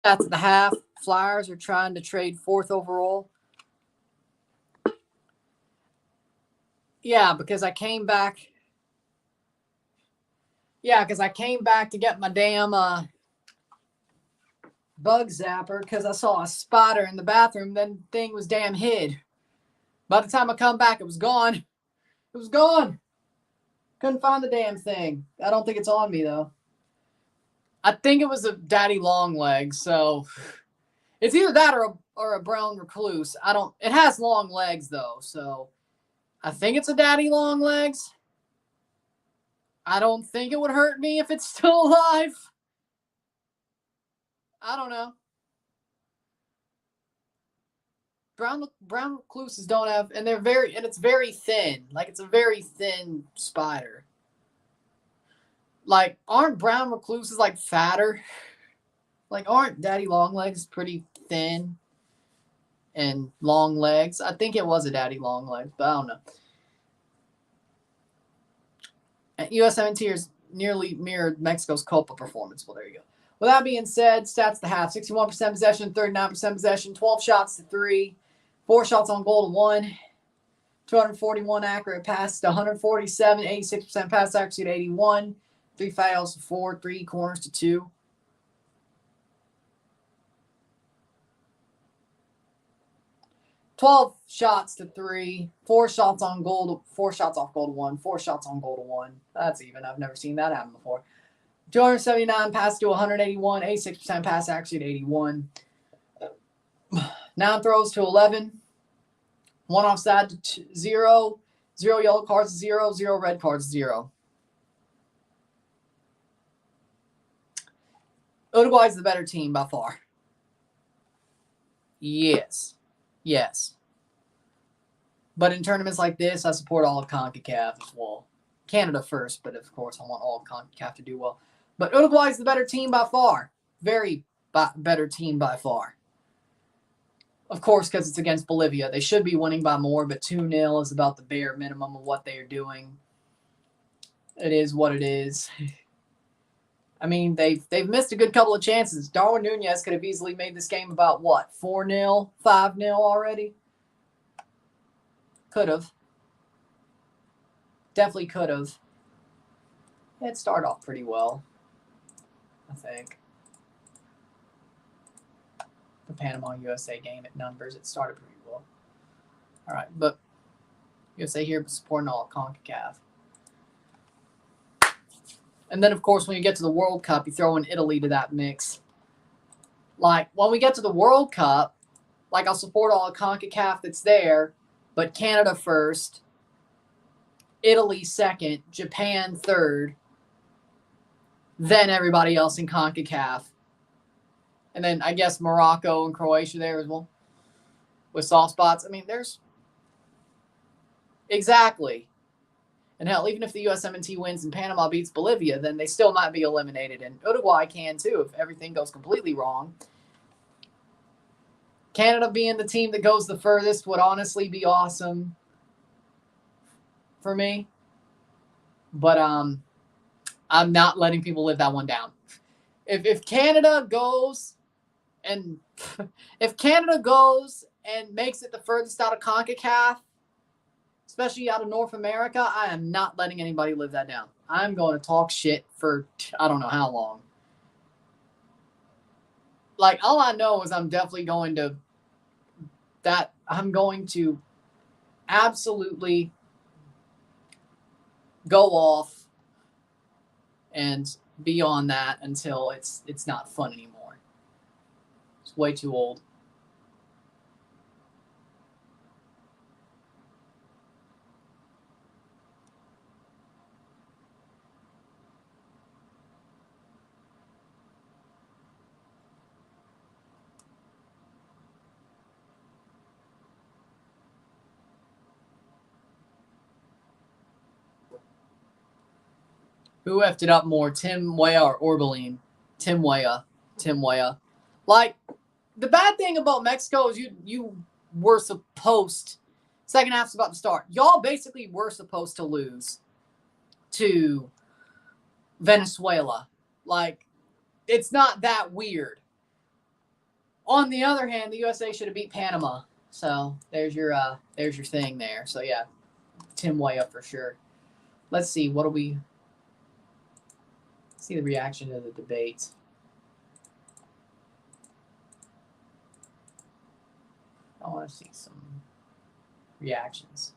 That's the half. Flyers are trying to trade 4th overall. Yeah, because I came back. Yeah, because I came back to get my damn bug zapper because I saw a spider in the bathroom. Then thing was damn hid. By the time I come back, it was gone. It was gone. Couldn't find the damn thing. I don't think it's on me, though. I think it was a daddy long legs, so it's either that or a brown recluse. It has long legs, though, so I think it's a daddy long legs. I don't think it would hurt me if it's still alive. I don't know. Brown recluses don't have, and it's very thin. Like, it's a very thin spider. Like, aren't brown recluses, like, fatter? Like, aren't daddy long legs pretty thin and long legs? I think it was a daddy long legs, but I don't know. And USMNT is nearly mirrored Mexico's Copa performance. Well, there you go. With that being said, stats the half. 61% possession, 39% possession, 12 shots to 3, 4 shots on goal to 1, 241 accurate passes to 147, 86% pass accuracy to 81, 3 fouls to 4, 3 corners to 2. "12 shots to 3, 4 shots on goal to 4 shots off goal to 1, 4 shots on goal to 1. That's even. I've never seen that happen before. 279 passes to 181, 86% pass accuracy to 81. 9 throws to 11, 1 offside to 0, 0 yellow cards to 0, 0 red cards to 0. Uruguay's the better team by far. Yes. But in tournaments like this, I support all of CONCACAF as well. Canada first, but of course I want all of CONCACAF to do well. But Uruguay's the better team by far. Very better team by far. Of course, because it's against Bolivia. They should be winning by more, but 2-0 is about the bare minimum of what they are doing. It is what it is. I mean, they've missed a good couple of chances. Darwin Nunez could have easily made this game about, what, 4-0, 5-0 already? Could have. Definitely could have. It started off pretty well, I think. The Panama-USA game at numbers, it started pretty well. All right, but USA here supporting all of CONCACAF. And then, of course, when you get to the World Cup, you throw in Italy to that mix. Like, when we get to the World Cup, like, I'll support all of CONCACAF that's there, but Canada first, Italy second, Japan third, then everybody else in CONCACAF. And then, I guess, Morocco and Croatia there as well with soft spots. I mean, there's... Exactly. And hell, even if the USMNT wins and Panama beats Bolivia, then they still might be eliminated. And Uruguay can too if everything goes completely wrong. Canada being the team that goes the furthest would honestly be awesome for me. But I'm not letting people live that one down. If Canada goes and makes it the furthest out of CONCACAF, especially out of North America, I am not letting anybody live that down. I'm going to talk shit for I don't know how long. Like, all I know is I'm going to absolutely go off and be on that until it's not fun anymore. It's way too old. Who effed it up more, Tim Weah or Orbelin? Tim Weah. Like, the bad thing about Mexico is you were supposed, second half's about to start. Y'all basically were supposed to lose to Venezuela. Like, it's not that weird. On the other hand, the USA should have beat Panama. So there's your thing there. So yeah, Tim way up for sure. Let's see, what do we see the reaction to the debate. I want to see some reactions.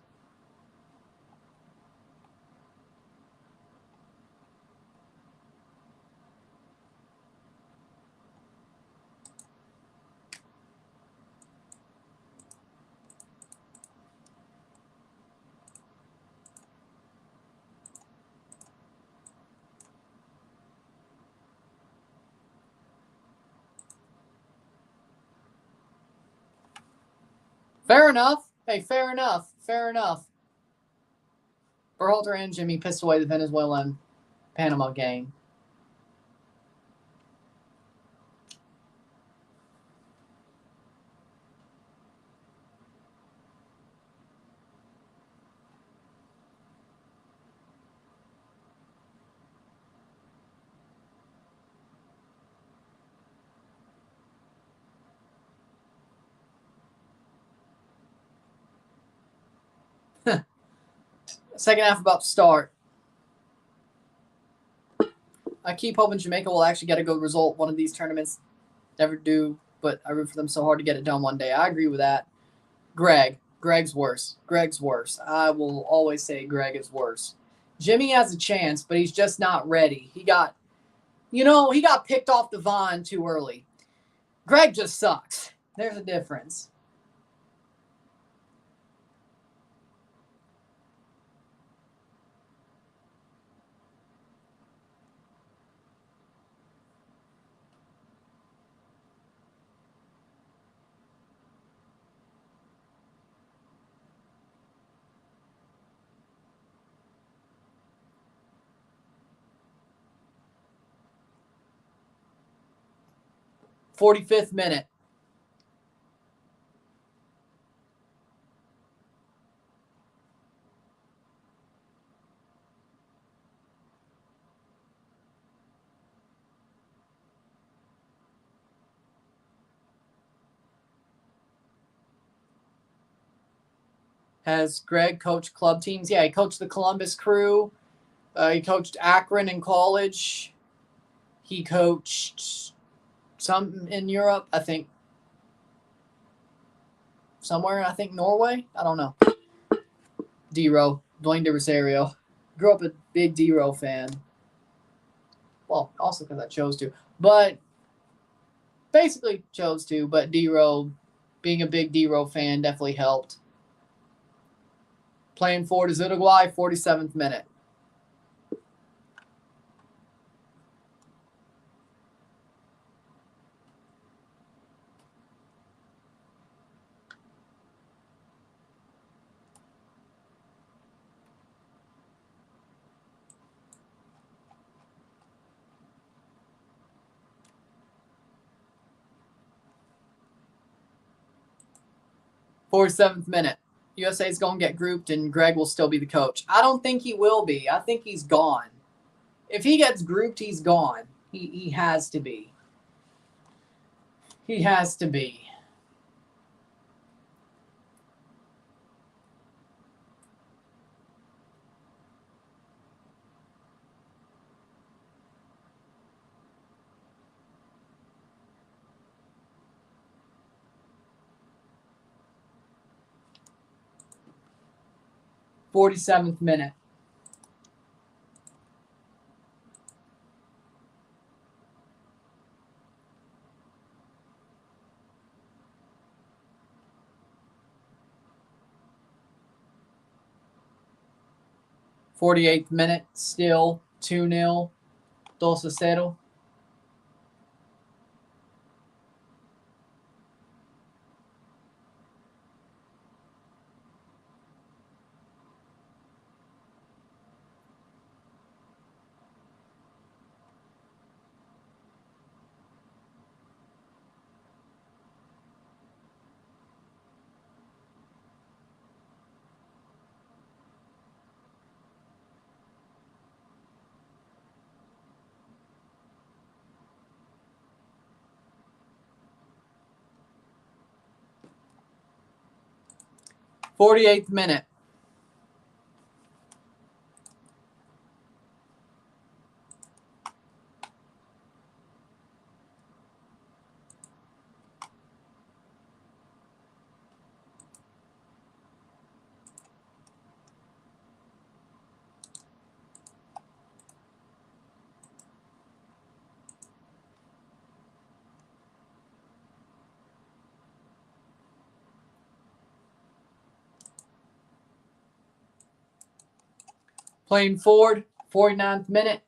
Fair enough. Hey, fair enough. Fair enough. Berhalter and Jimmy pissed away the Venezuelan Panama game. Second half about to start. I keep hoping Jamaica will actually get a good result one of these tournaments. Never do, but I root for them so hard to get it done one day. I agree with that. Greg's worse. Greg's worse. I will always say Greg is worse. Jimmy has a chance, but he's just not ready. He got picked off the vine too early. Greg just sucks. There's a difference. "45th minute. Has Greg coached club teams? Yeah, he coached the Columbus Crew. He coached Akron in college. He coached some in Europe, I think. Somewhere, I think Norway. I don't know. D-Row, Dwayne De Rosario. Grew up a big D-Row fan. Well, also because I chose to. But basically chose to. But D-Row, being a big D-Row fan definitely helped. Playing forward is Uruguay, 47th minute. "47th minute. USA is going to get grouped and Greg will still be the coach." I don't think he will be. I think he's gone. If he gets grouped, he's gone. He has to be. He has to be. "47th minute. "48th minute. Still 2-0. 2-0. 48th minute. Playing forward, 49th minute.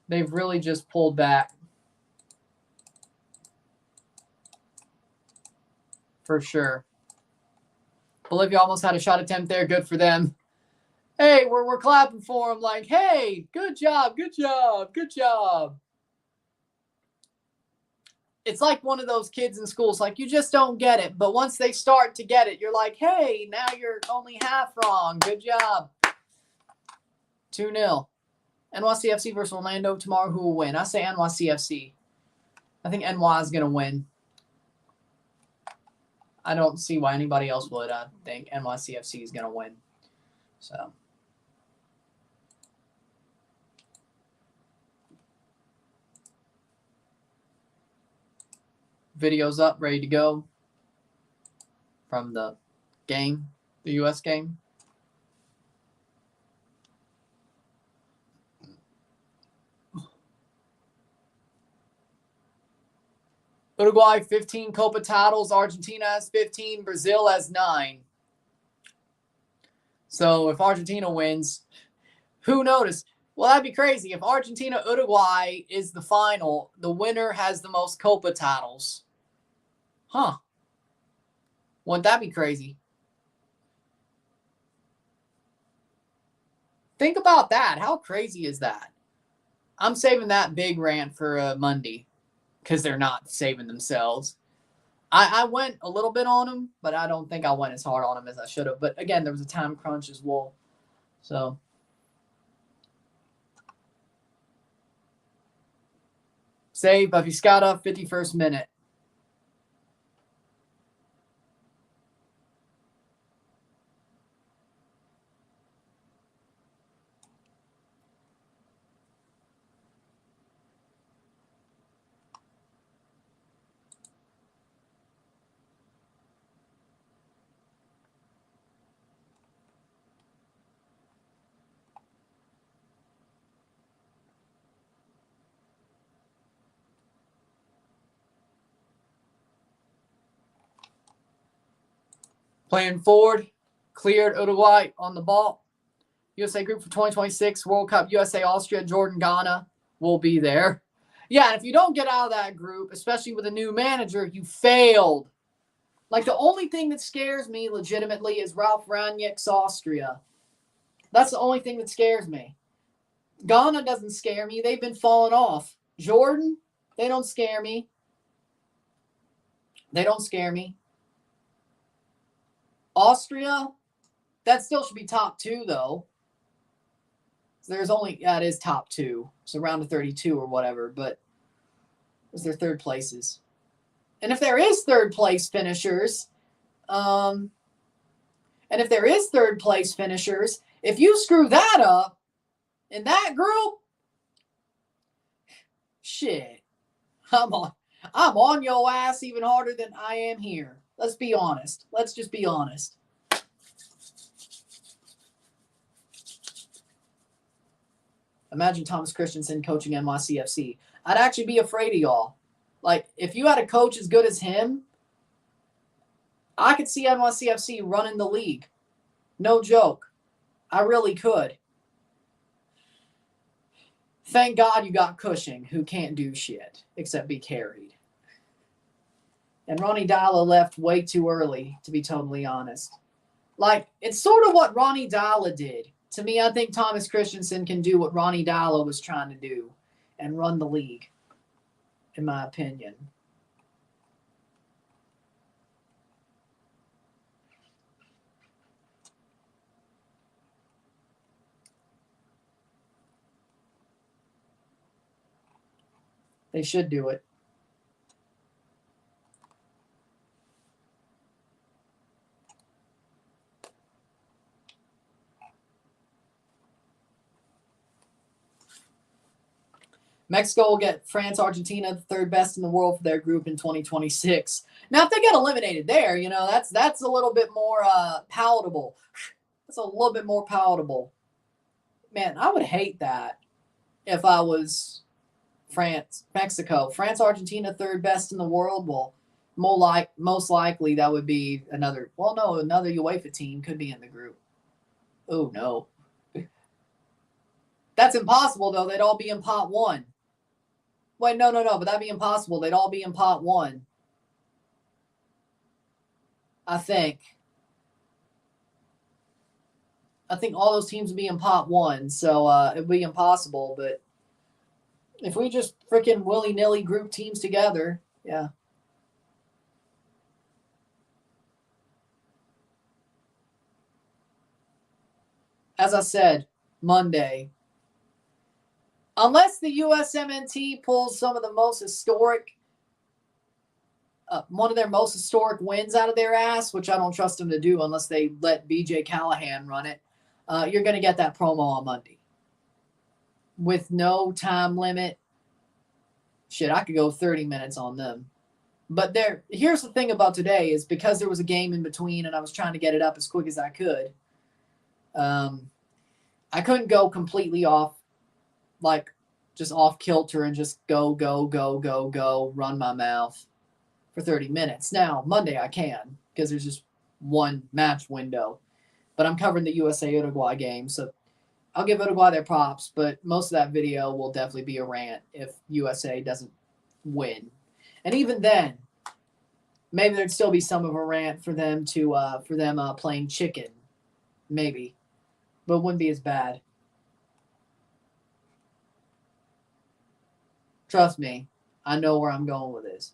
They've really just pulled back. For sure. Bolivia almost had a shot attempt there. Good for them. Hey, we're clapping for them like, hey, good job, good job, good job. It's like one of those kids in schools, like you just don't get it. But once they start to get it, you're like, hey, now you're only half wrong. Good job. 2-0. NYCFC versus Orlando tomorrow. Who will win? I say NYCFC. I think NY is going to win. I don't see why anybody else would. I think NYCFC is going to win. So. Video's up, ready to go from the game, the U.S. game. Uruguay, 15 Copa titles. Argentina has 15. Brazil has 9. So if Argentina wins, who knows? Well, that'd be crazy. If Argentina-Uruguay is the final, the winner has the most Copa titles. Huh. Wouldn't that be crazy? Think about that. How crazy is that? I'm saving that big rant for Monday because they're not saving themselves. I went a little bit on them, but I don't think I went as hard on them as I should have. But again, there was a time crunch as well. So. Save by Vizcarra, 51st minute. Playing forward, cleared Uruguay on the ball. USA group for 2026 World Cup, USA, Austria, Jordan, Ghana will be there. Yeah, and if you don't get out of that group, especially with a new manager, you failed. Like, the only thing that scares me legitimately is Ralph Rangnick's Austria. That's the only thing that scares me. Ghana doesn't scare me. They've been falling off. Jordan, they don't scare me. They don't scare me. Austria, that still should be top 2, though. There's only, it is top 2. So round of 32 or whatever, but is there third places? And if there is third place finishers, if you screw that up in that group, shit, I'm on your ass even harder than I am here. Let's be honest. Let's just be honest. Imagine Thomas Christensen coaching NYCFC. I'd actually be afraid of y'all. Like, if you had a coach as good as him, I could see NYCFC running the league. No joke. I really could. Thank God you got Cushing, who can't do shit except be carried. And Ronnie Dalla left way too early, to be totally honest. Like, it's sort of what Ronnie Dalla did. To me, I think Thomas Christensen can do what Ronnie Dalla was trying to do and run the league, in my opinion. They should do it. Mexico will get France, Argentina, the third best in the world for their group in 2026. Now, if they get eliminated there, you know, that's a little bit more palatable. That's a little bit more palatable. Man, I would hate that if I was France, Mexico. France, Argentina, third best in the world. Well, most likely that would be another, well, no, another UEFA team could be in the group. Oh, no. That's impossible, though. They'd all be in pot one. Wait, no, but that'd be impossible. They'd all be in pot one. I think all those teams would be in pot one, so it'd be impossible. But if we just freaking willy-nilly group teams together, yeah. As I said, Monday. Unless the USMNT pulls some of the most historic, one of their most historic wins out of their ass, which I don't trust them to do unless they let BJ Callahan run it, you're going to get that promo on Monday. With no time limit. Shit, I could go 30 minutes on them. But here's the thing about today is because there was a game in between and I was trying to get it up as quick as I could, I couldn't go completely off, like just off kilter and just go, run my mouth for 30 minutes. Now, Monday I can because there's just one match window. But I'm covering the USA-Uruguay game, so I'll give Uruguay their props, but most of that video will definitely be a rant if USA doesn't win. And even then, maybe there'd still be some of a rant for them playing chicken, maybe, but it wouldn't be as bad. Trust me, I know where I'm going with this.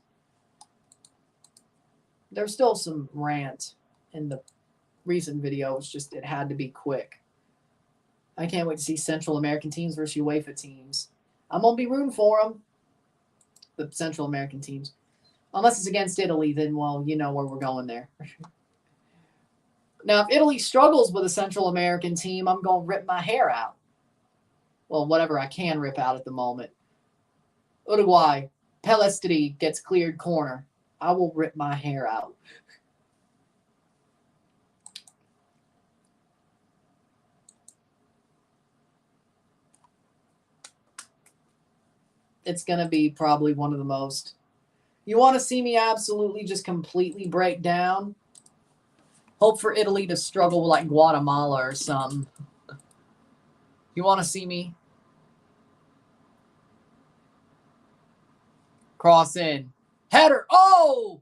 There's still some rant in the recent video. It's just it had to be quick. I can't wait to see Central American teams versus UEFA teams. I'm going to be rooting for them, the Central American teams. Unless it's against Italy, then, well, you know where we're going there. Now, if Italy struggles with a Central American team, I'm going to rip my hair out. Well, whatever I can rip out at the moment. Uruguay, Celeste gets cleared corner. I will rip my hair out. It's going to be probably one of the most. You want to see me absolutely just completely break down? Hope for Italy to struggle with like Guatemala or something. You want to see me? Cross in. Header. Oh!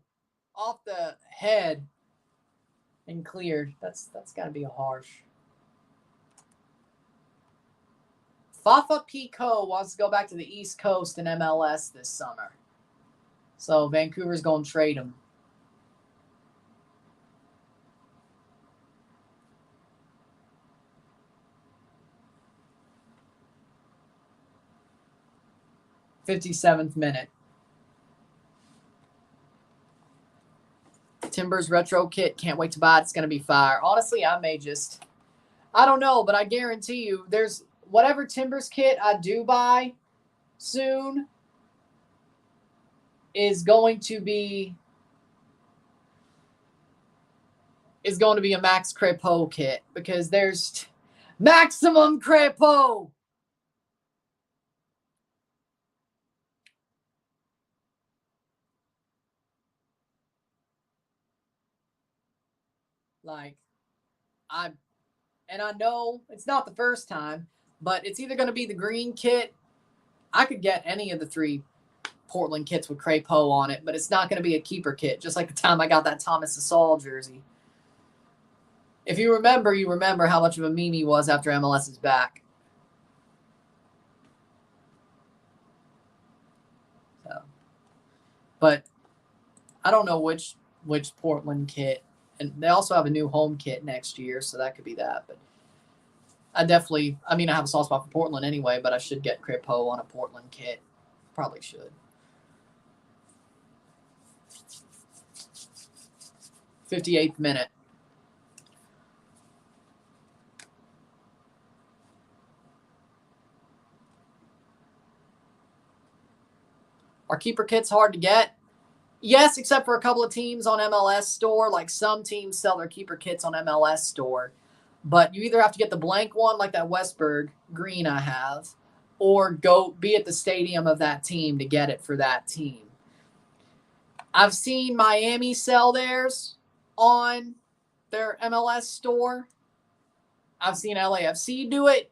Off the head. And cleared. That's got to be a harsh. Fafa Pico wants to go back to the East Coast in MLS this summer. So Vancouver's going to trade him. '57th minute. Timbers retro kit. Can't wait to buy it. It's going to be fire. Honestly, I don't know, but I guarantee you there's whatever Timbers kit I do buy soon is going to be a Max Crepeau kit because there's maximum Crepeau. Like, I know it's not the first time, but it's either going to be the green kit. I could get any of the 3 Portland kits with Crepeau on it, but it's not going to be a keeper kit, just like the time I got that Thomas Asal jersey. If you remember how much of a meme he was after MLS is back. So, but I don't know which Portland kit. And they also have a new home kit next year, so that could be that. But I have a soft spot for Portland anyway, but I should get Crepeau on a Portland kit. Probably should. 58th minute. Are keeper kits hard to get? Yes, except for a couple of teams on MLS Store. Like some teams sell their keeper kits on MLS Store. But you either have to get the blank one like that Westberg green I have, or go be at the stadium of that team to get it for that team. I've seen Miami sell theirs on their MLS store. I've seen LAFC do it,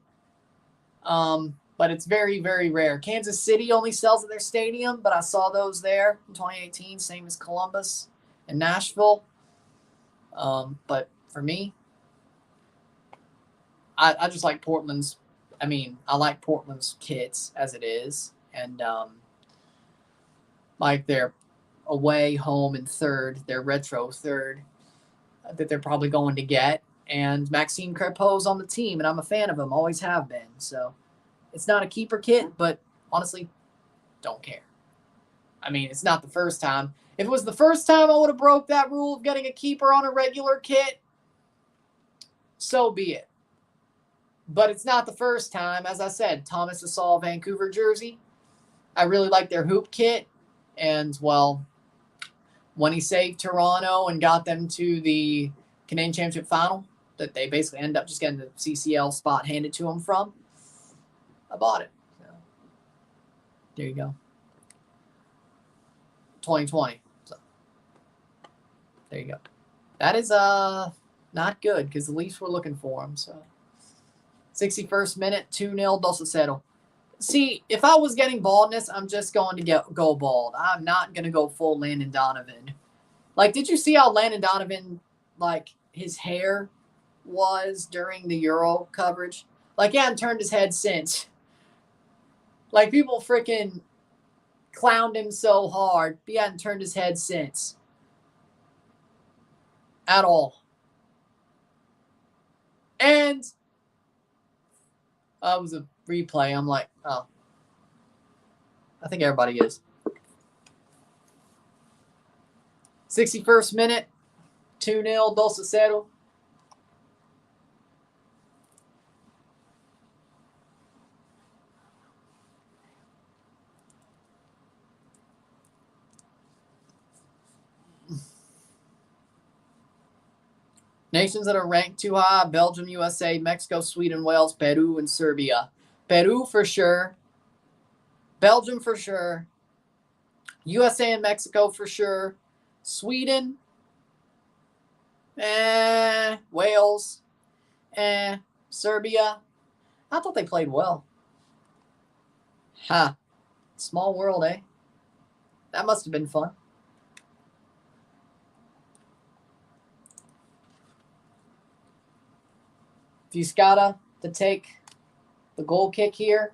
but it's very, very rare. Kansas City only sells at their stadium, but I saw those there in 2018, same as Columbus and Nashville. But for me, I just like Portland's. I mean, I like Portland's kits as it is, and like their away, home, and third, their retro third that they're probably going to get. And Maxime Crepeau's on the team, and I'm a fan of him, always have been. So it's not a keeper kit, but honestly, don't care. I mean, it's not the first time. If it was the first time I would have broke that rule of getting a keeper on a regular kit, so be it. But it's not the first time. As I said, Thomas Asal Vancouver jersey. I really like their hoop kit. And, well, when he saved Toronto and got them to the Canadian Championship final, that they basically end up just getting the CCL spot handed to them from, I bought it. So, there you go. 2020. So, there you go. That is not good because the Leafs were looking for him. So, 61st minute, 2-0, Dos Aceto. See, if I was getting baldness, I'm just going to go bald. I'm not going to go full Landon Donovan. Like, did you see how Landon Donovan, like, his hair was during the Euro coverage? Like, he hadn't turned his head since. Like, people freaking clowned him so hard. He hadn't turned his head since. At all. And it was a replay. I'm like, oh. I think everybody is. 61st minute, 2-0, Dos Aceto. Nations that are ranked too high: Belgium, USA, Mexico, Sweden, Wales, Peru, and Serbia. Peru for sure. Belgium for sure. USA and Mexico for sure. Sweden. Wales. Serbia. I thought they played well. Ha. Small world, eh? That must have been fun. Vizcata to take the goal kick here.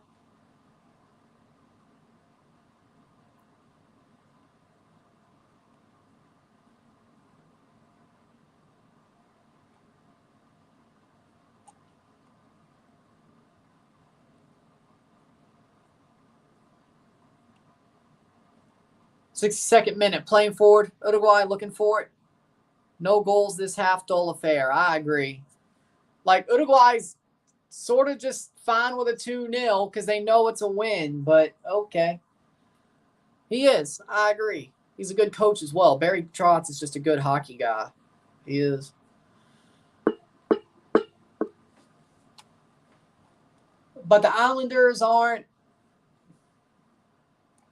Sixty-second minute, playing forward. Uruguay looking for it. No goals this half, dull affair. I agree. Like, Uruguay's sort of just fine with a 2-0 because they know it's a win, but okay. He is. I agree. He's a good coach as well. Barry Trotz is just a good hockey guy. He is. But the Islanders aren't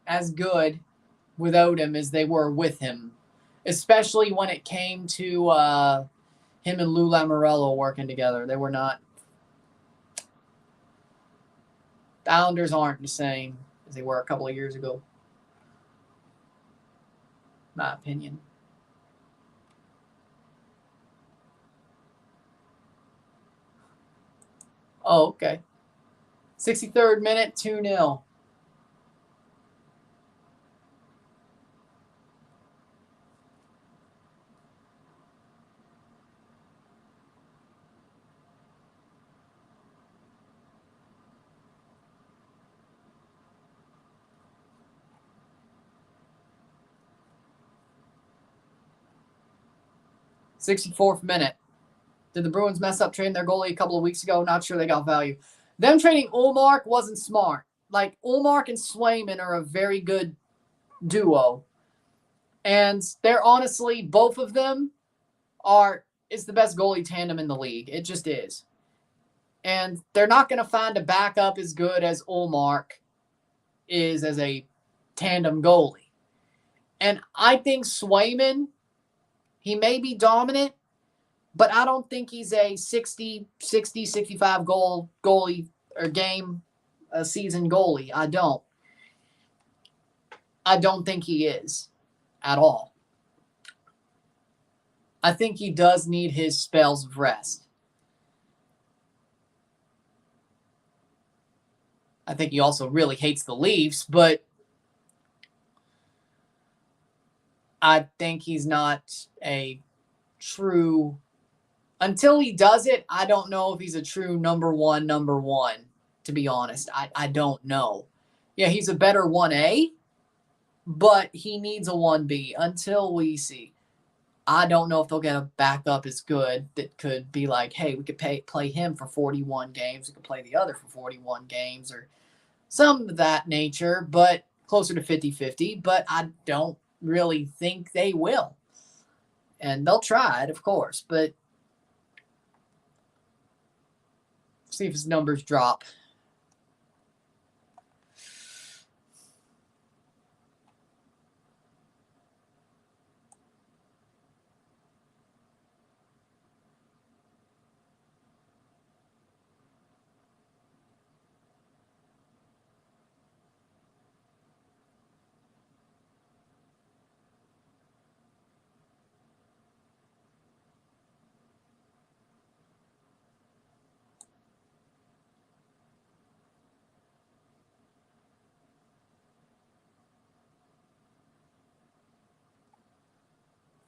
as good without him as they were with him, especially when it came to him and Lou Lamoriello working together. They were not. The Islanders aren't the same as they were a couple of years ago. My opinion. Oh, okay. 63rd minute, 2-0. '64th minute. Did the Bruins mess up trading their goalie a couple of weeks ago? Not sure they got value. Them trading Ullmark wasn't smart. Like, Ullmark and Swayman are a very good duo. And they're honestly, both of them is the best goalie tandem in the league. It just is. And they're not going to find a backup as good as Ullmark is as a tandem goalie. And I think Swayman, he may be dominant, but I don't think he's a 60, 65 goal goalie or game a season goalie. I don't think he is at all. I think he does need his spells of rest. I think he also really hates the Leafs, but I think he's not a true, until he does it, I don't know if he's a true number one, to be honest. I don't know. Yeah, he's a better 1A, but he needs a 1B until we see. I don't know if they'll get a backup as good that could be like, hey, we could play him for 41 games. We could play the other for 41 games or some of that nature, but closer to 50-50. But I don't really think they will. And they'll try it, of course, but see if his numbers drop.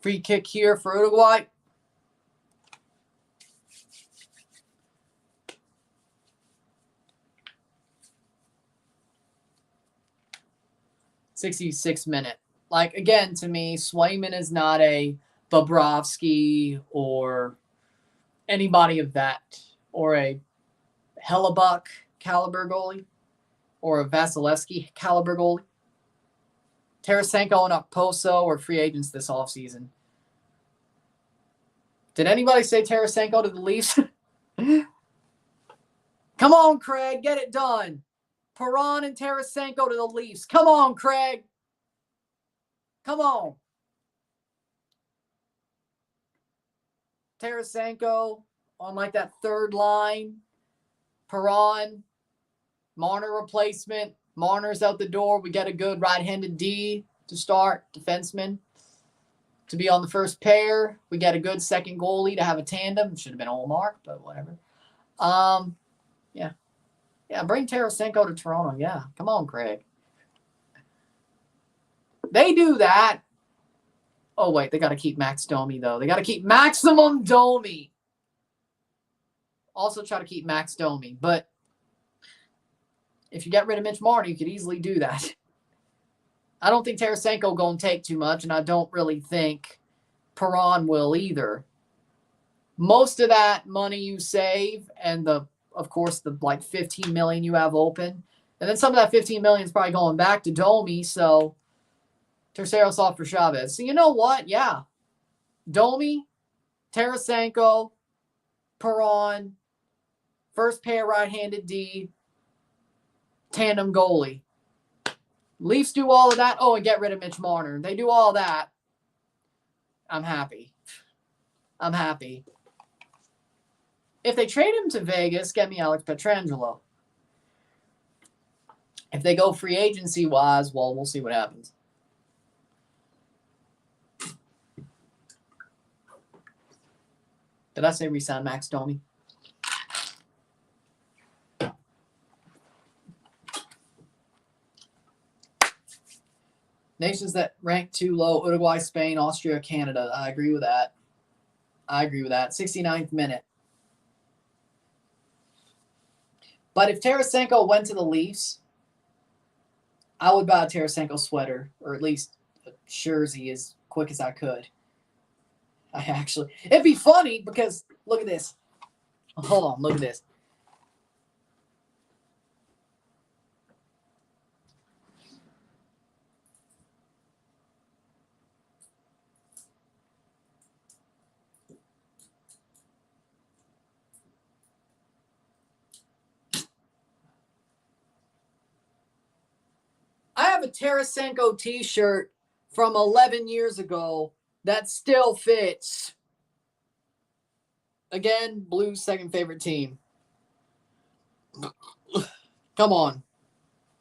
Free kick here for Uruguay. '66 minute. Like, again, to me, Swayman is not a Bobrovsky or anybody of that, or a Hellebuck caliber goalie, or a Vasilevsky caliber goalie. Tarasenko and Okposo are free agents this offseason. Did anybody say Tarasenko to the Leafs? Come on, Craig. Get it done. Perron and Tarasenko to the Leafs. Come on, Craig. Come on. Tarasenko on like that third line. Perron. Marner replacement. Marner's out the door. We get a good right-handed D to start. Defenseman to be on the first pair. We get a good second goalie to have a tandem. It should have been Ullmark, but whatever. Yeah. Yeah, bring Tarasenko to Toronto. Yeah, come on, Craig. They do that. Oh, wait, they got to keep Max Domi, though. They got to keep maximum Domi. Also try to keep Max Domi, but if you get rid of Mitch Marner, you could easily do that. I don't think Tarasenko going to take too much, and I don't really think Perron will either. Most of that money you save, and of course the like $15 million you have open, and then some of that $15 million is probably going back to Domi. So Terceros off for Chavez. So you know what? Yeah, Domi, Tarasenko, Perron, first pair right-handed D. Tandem goalie. Leafs do all of that. Oh, and get rid of Mitch Marner. They do all that. I'm happy. I'm happy. If they trade him to Vegas, get me Alex Pietrangelo. If they go free agency-wise, well, we'll see what happens. Did I say re-sign Max Domi? Nations that rank too low: Uruguay, Spain, Austria, Canada. I agree with that. 69th minute. But if Tarasenko went to the Leafs, I would buy a Tarasenko sweater, or at least a jersey as quick as I could. It'd be funny because look at this. Hold on, look at this. a Tarasenko t-shirt from 11 years ago that still fits. Again, Blues' second favorite team. Come on.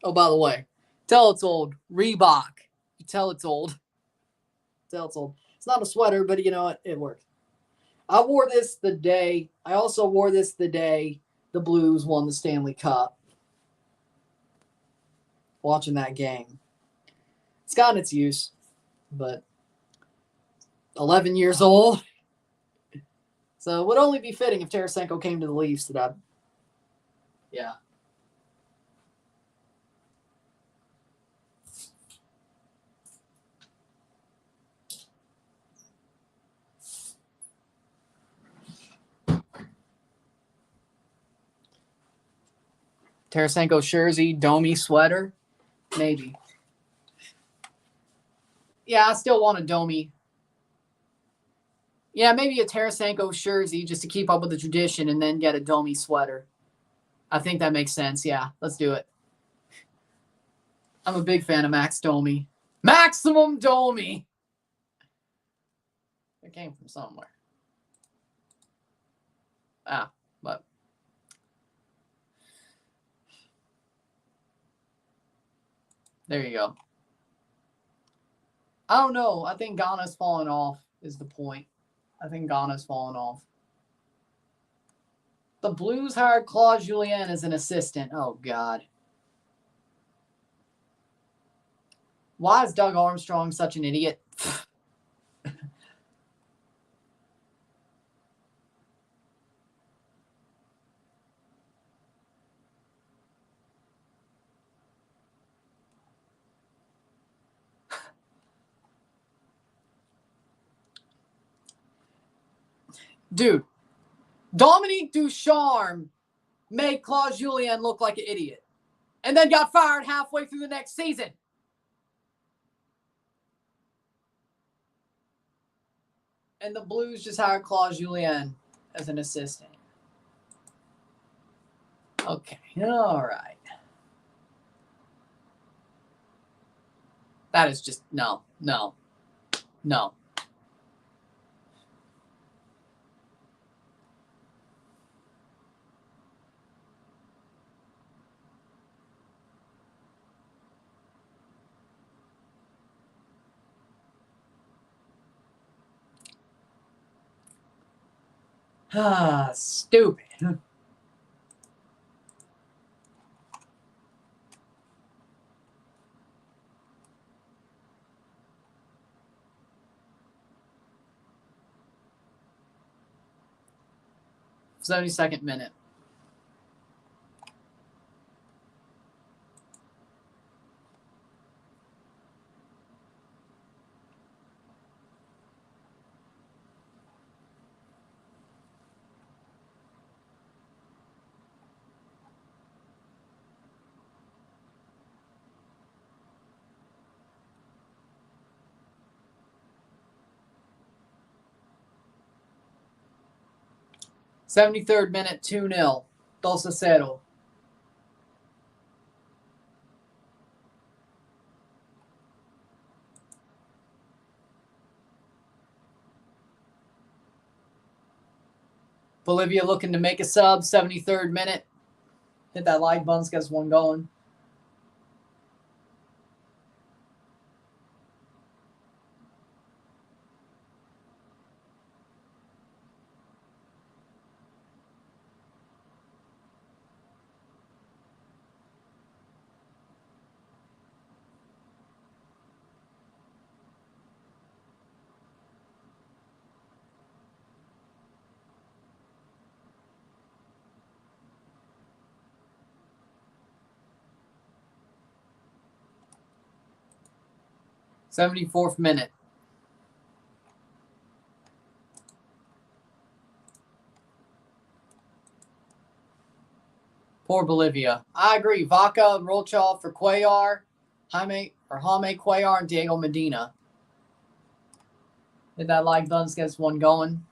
Oh, by the way, tell it's old. Reebok. You tell it's old. Tell it's old. It's not a sweater, but you know what? It works. I wore this the day. I also wore this the day the Blues won the Stanley Cup. Watching that game. It's gotten its use, but 11 years old. So it would only be fitting if Tarasenko came to the Leafs that I'd, yeah. Tarasenko jersey, Domi sweater, maybe. Yeah, I still want a Domi. Yeah, maybe a Tarasenko jersey just to keep up with the tradition and then get a Domi sweater. I think that makes sense. Yeah, let's do it. I'm a big fan of Max Domi. Maximum Domi! It came from somewhere. But there you go. I don't know. I think Ghana's fallen off is the point. I think Ghana's fallen off. The Blues hired Claude Julien as an assistant. Oh, God. Why is Doug Armstrong such an idiot? Dude, Dominique Ducharme made Claude Julien look like an idiot and then got fired halfway through the next season. And the Blues just hired Claude Julien as an assistant. Okay, all right. That is just, no. 'Stupid. '72nd minute. '73rd minute, 2-0. 2-0. Bolivia looking to make a sub, 73rd minute. Hit that like button, gets one going. '74th minute. Poor Bolivia. I agree. Vaca, Rochal for Cuellar, Jaime Cuellar, and Diego Medina. Hit that like button, gets one going.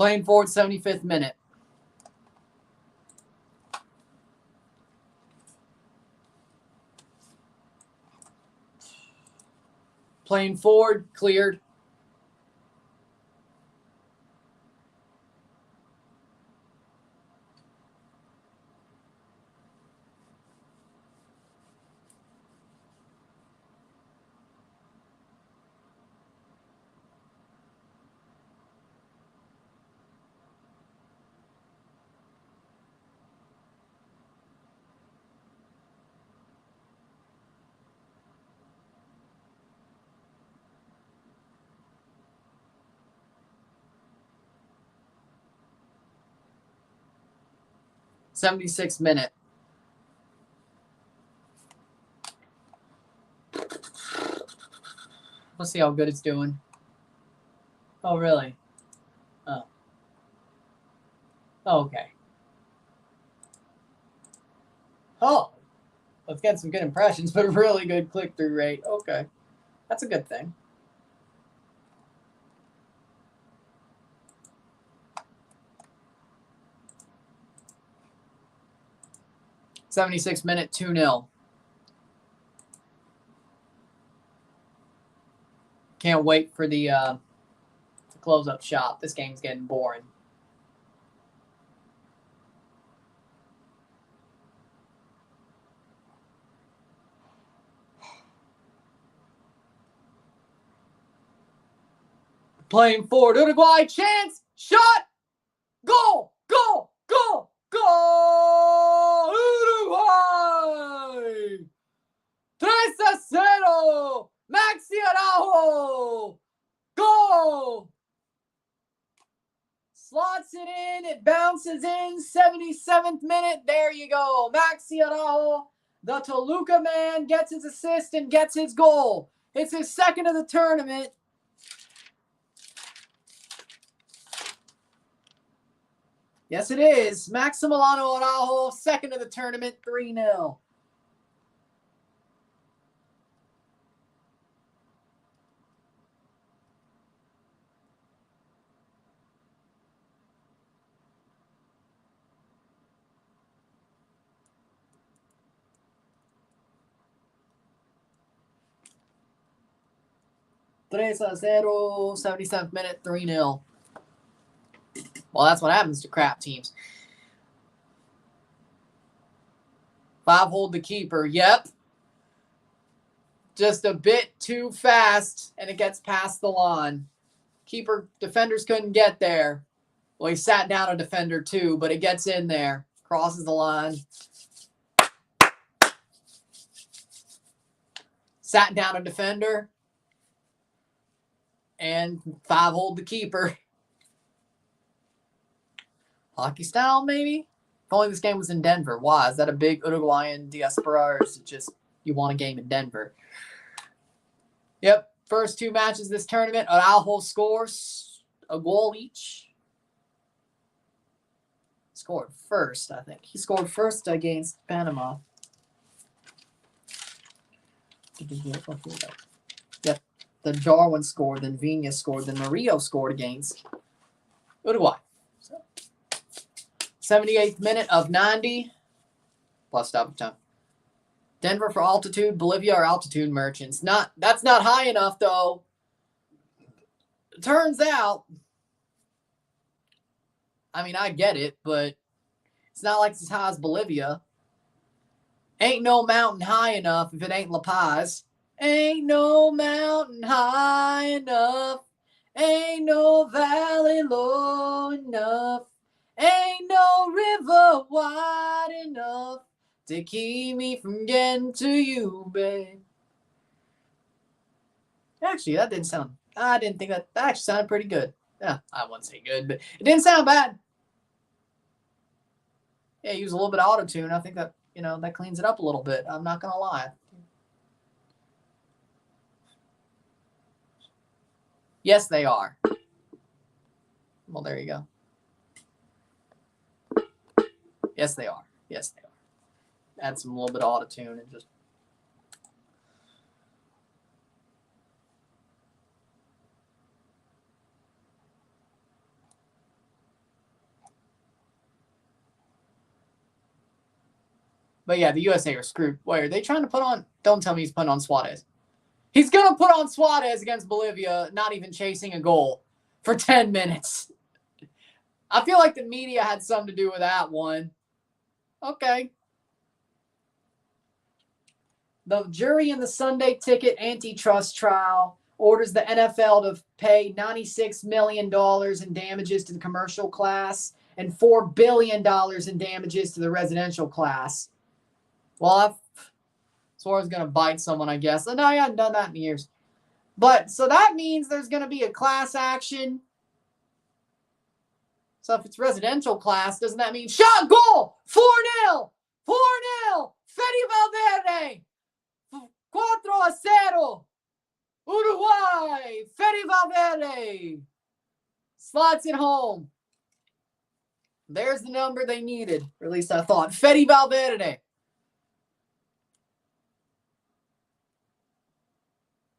Playing forward, 75th minute. Playing forward, cleared. '76th minute. Let's see how good it's doing. Oh, really? Oh. Oh, okay. Oh. Let's get some good impressions, but a really good click-through rate. Okay. That's a good thing. '76th minute, 2-0. Can't wait for the close-up shot. This game's getting boring. Playing forward, Uruguay, chance, shot, goal, goal, goal, goal, Uruguay! 3-0, Maxi Araujo, goal! Slots it in, it bounces in, 77th minute, there you go. Maxi Araujo, the Toluca man, gets his assist and gets his goal. It's his second of the tournament. Yes, it is. Maximiliano Araujo, second of the tournament, 3-0. Tres a 0, 77th minute, 3-0. Well, that's what happens to crap teams. 5 hold the keeper. Yep. Just a bit too fast, and it gets past the line. Defenders couldn't get there. Well, he sat down a defender too, but it gets in there. Crosses the line. Sat down a defender. And 5 hold the keeper. Hockey style, maybe? If only this game was in Denver. Why? Is that a big Uruguayan diaspora, or is it just you want a game in Denver? Yep. First 2 matches this tournament, Araujo scores a goal each. Scored first, I think. He scored first against Panama. Yep. Then Darwin scored, then Vina scored, then Murillo scored against Uruguay. So, 78th minute of 90, plus stoppage time. Denver for altitude, Bolivia are altitude merchants. That's not high enough, though. It turns out, I mean, I get it, but it's not like it's as high as Bolivia. Ain't no mountain high enough if it ain't La Paz. Ain't no mountain high enough. Ain't no valley low enough. Ain't no river wide enough to keep me from getting to you, babe. Actually, that didn't sound... I didn't think that actually sounded pretty good. Yeah, I wouldn't say good, but it didn't sound bad. Yeah, use a little bit of auto-tune. I think that, that cleans it up a little bit. I'm not going to lie. Yes, they are. Well, there you go. Yes, they are. Yes, they are. Add some little bit of auto-tune and just... But yeah, the USA are screwed. Wait, are they trying to put on? Don't tell me he's putting on Suarez. He's going to put on Suarez against Bolivia, not even chasing a goal for 10 minutes. I feel like the media had something to do with that one. Okay. The jury in the Sunday ticket antitrust trial orders the NFL to pay $96 million in damages to the commercial class and $4 billion in damages to the residential class. Well, Suarez is going to bite someone, I guess. No, I haven't done that in years. But, so that means there's going to be a class action. So if it's residential class, doesn't that mean shot goal? 4-0! 4-0! Fede Valverde! 4-0! Uruguay! Fede Valverde! Slots it home. There's the number they needed. Or at least I thought. Fede Valverde.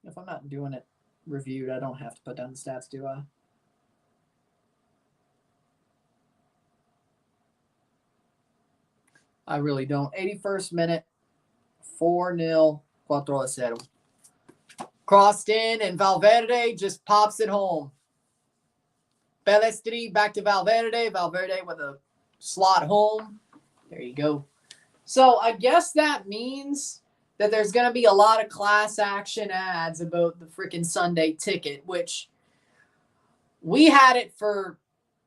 If I'm not doing it reviewed, I don't have to put down the stats, do I? I really don't. 81st minute. 4-0. 4-0. Crossed in, and Valverde just pops it home. Celeste back to Valverde. Valverde with a slot home. There you go. So I guess that means that there's going to be a lot of class action ads about the freaking Sunday ticket, which we had it for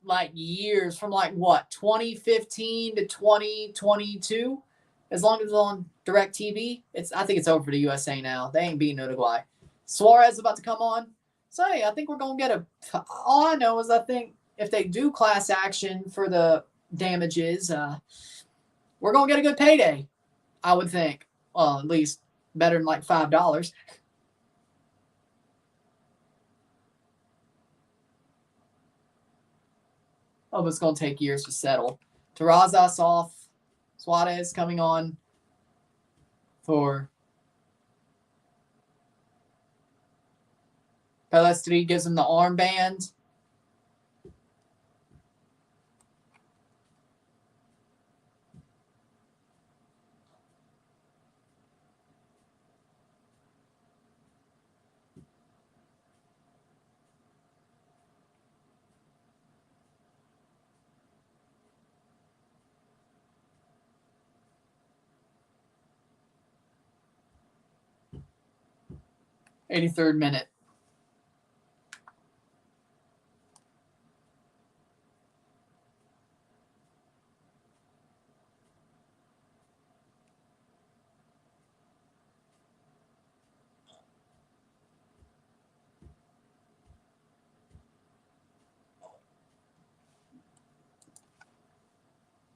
like years, from like what, 2015 to 2022, as long as it's on DirecTV. I think it's over for the USA now. They ain't beating Uruguay. Suarez is about to come on. So, hey, I think we're going to get all I know is I think if they do class action for the damages, we're going to get a good payday, I would think. Well, at least better than like $5. Oh, but it's going to take years to settle. Terrazas off. Suarez coming on for Celeste, gives him the armband. '83rd minute.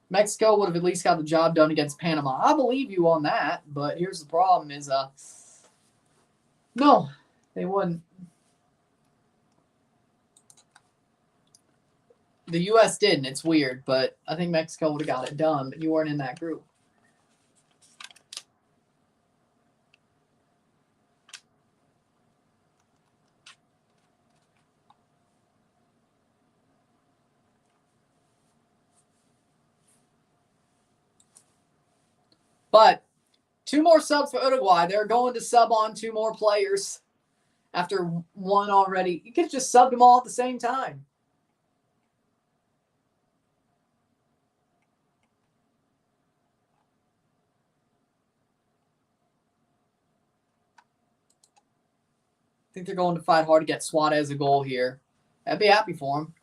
Mexico would have at least got the job done against Panama. I believe you on that, but here's the problem is, no, they wouldn't. The U.S. didn't. It's weird, but I think Mexico would have got it done, but you weren't in that group. But 2 more subs for Uruguay. They're going to sub on 2 more players after 1 already. You could have just subbed them all at the same time. I think they're going to fight hard to get Suarez a goal here. I'd be happy for him.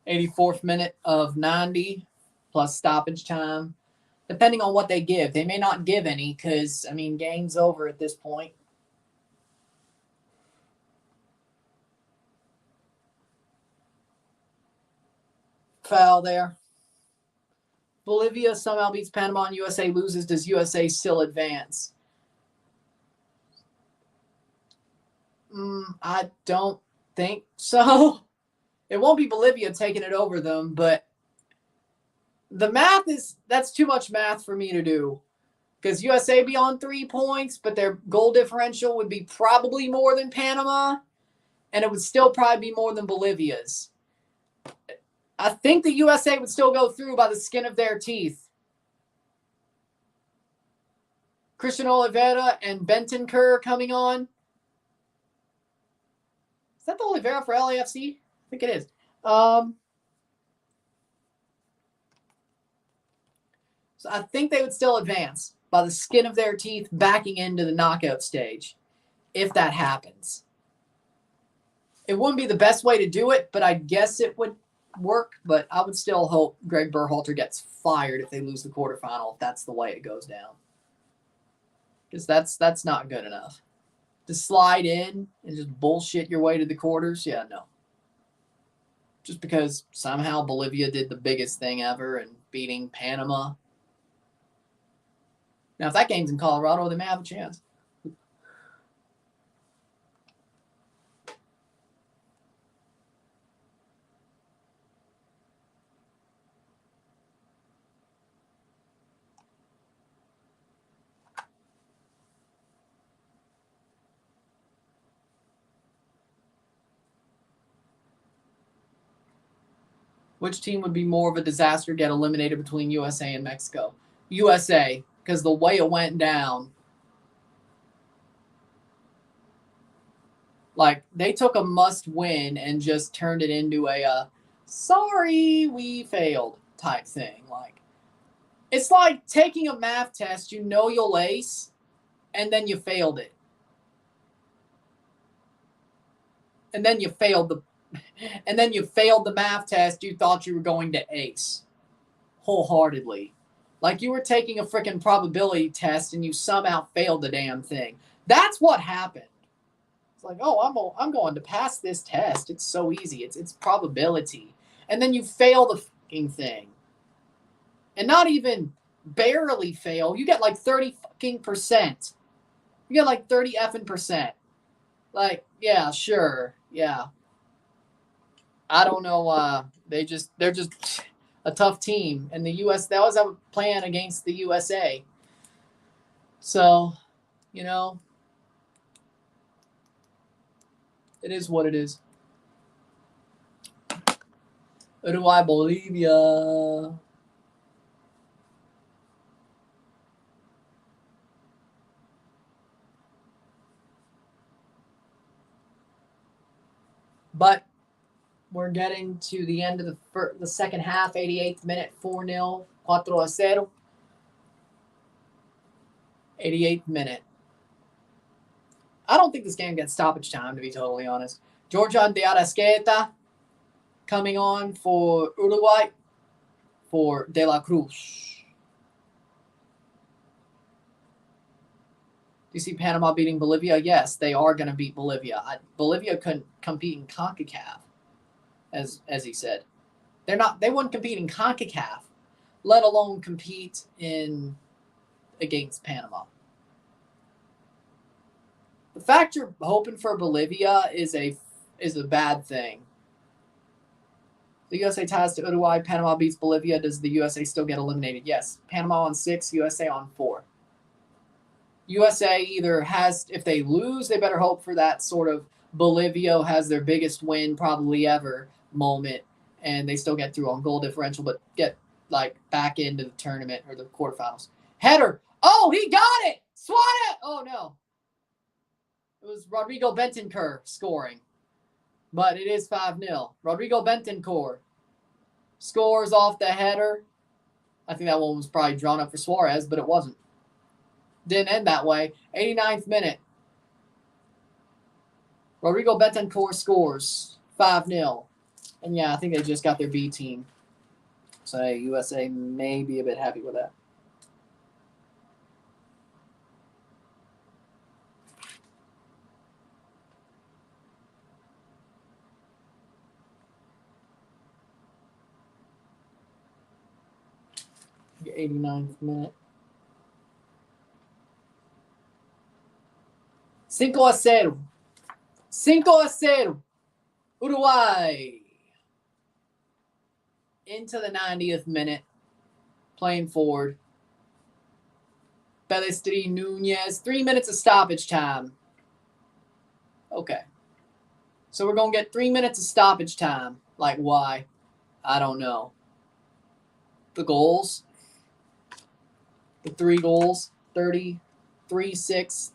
'84th minute of 90 plus stoppage time. Depending on what they give. They may not give any because, I mean, game's over at this point. Foul there. Bolivia somehow beats Panama and USA loses. Does USA still advance? I don't think so. It won't be Bolivia taking it over them, but the math that's too much math for me to do. because USA be on 3 points, but their goal differential would be probably more than Panama, and it would still probably be more than Bolivia's. I think the USA would still go through by the skin of their teeth. Christian Oliveira and Bentancur coming on. Is that the Oliveira for LAFC? I think it is. So I think they would still advance by the skin of their teeth, backing into the knockout stage, if that happens. It wouldn't be the best way to do it, but I guess it would work. But I would still hope Greg Berhalter gets fired if they lose the quarterfinal, if that's the way it goes down. Because that's not good enough. To slide in and just bullshit your way to the quarters, yeah, no. Just because somehow Bolivia did the biggest thing ever and beating Panama. Now, if that game's in Colorado, they may have a chance. Which team would be more of a disaster, get eliminated between USA and Mexico? USA, because the way it went down, like they took a must win and just turned it into a sorry we failed type thing. Like it's like taking a math test you know you'll ace and then you failed it. And then you failed the math test you thought you were going to ace wholeheartedly. Like you were taking a freaking probability test and you somehow failed the damn thing. That's what happened. It's like, oh, I'm going to pass this test. It's so easy. It's probability. And then you fail the fucking thing. And not even barely fail. You get like 30%. You get like 30 effing percent. Like, yeah, sure. Yeah. I don't know. They're just a tough team. And the US, that was a plan against the USA. So, you know, it is what it is. Uruguay, Bolivia. But we're getting to the end of the second half, 88th minute, 4-0, 4-0. 88th minute. I don't think this game gets stoppage time, to be totally honest. Georgian de Arrascaeta coming on for Uruguay for De La Cruz. Do you see Panama beating Bolivia? Yes, they are going to beat Bolivia. Bolivia couldn't compete in CONCACAF, as he said. They wouldn't compete in CONCACAF, let alone compete against Panama. The fact you're hoping for Bolivia is a bad thing. The USA ties to Uruguay. Panama beats Bolivia. Does the USA still get eliminated? Yes. Panama on 6, USA on 4. USA either has, if they lose, they better hope for that sort of Bolivia has their biggest win probably ever moment, and they still get through on goal differential, but get like back into the tournament or the quarterfinals. Header. Oh, he got it. Swat it. Oh, no. It was Rodrigo Bentancur scoring, but it is 5-0. Rodrigo Bentancur scores off the header. I think that one was probably drawn up for Suarez, but it wasn't. Didn't end that way. 89th minute. Rodrigo Bentancur scores 5-0. And yeah, I think they just got their B team. So USA may be a bit happy with that. The 89th minute. 5-0. 5-0. Uruguay. Into the 90th minute. Playing forward. Darwin Nunez. 3 minutes of stoppage time. Okay. So we're going to get 3 minutes of stoppage time. Like, why? I don't know. The goals. The 3 goals. 33, 6,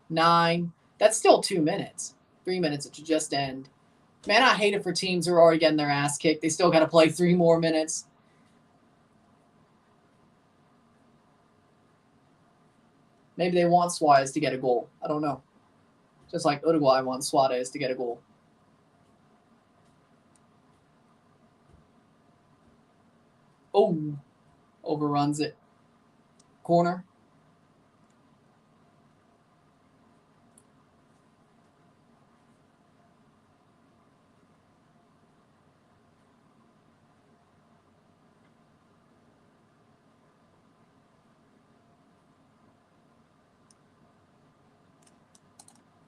9. That's still 2 minutes. 3 minutes to just end. Man, I hate it for teams who are already getting their ass kicked. They still got to play 3 more minutes. Maybe they want Suarez to get a goal. I don't know. Just like Uruguay wants Suarez to get a goal. Oh, overruns it. Corner.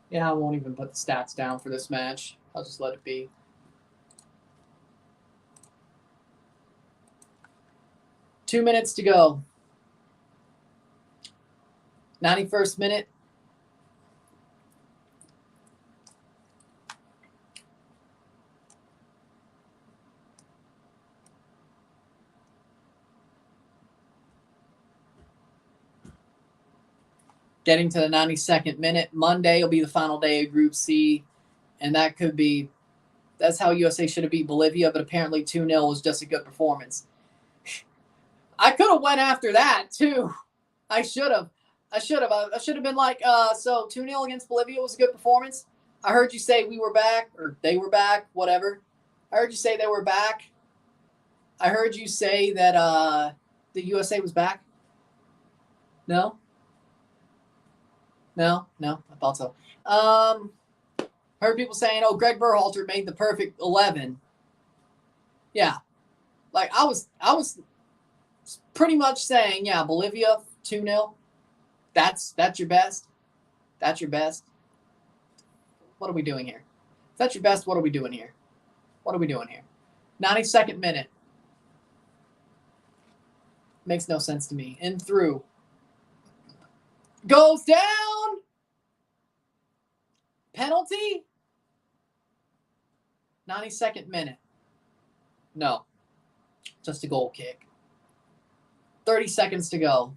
Yeah, I won't even put the stats down for this match. I'll just let it be. Two minutes to go. 91st minute. Getting to the 92nd minute. Monday will be the final day of Group C. And that could be, that's how USA should have beat Bolivia, but apparently 2-0 was just a good performance. I could have went after that, too. I should have. I should have been like, so 2-0 against Bolivia was a good performance. I heard you say we were back, or they were back, whatever. I heard you say they were back. I heard you say that the USA was back. No? No, I thought so. Heard people saying, oh, Greg Berhalter made the perfect 11. Yeah. Like, I was pretty much saying, yeah, Bolivia, 2-0. That's your best? That's your best? What are we doing here? If that's your best, what are we doing here? What are we doing here? 92nd minute. Makes no sense to me. In through. Goes down. Penalty? 92nd minute. No. Just a goal kick. 30 seconds to go.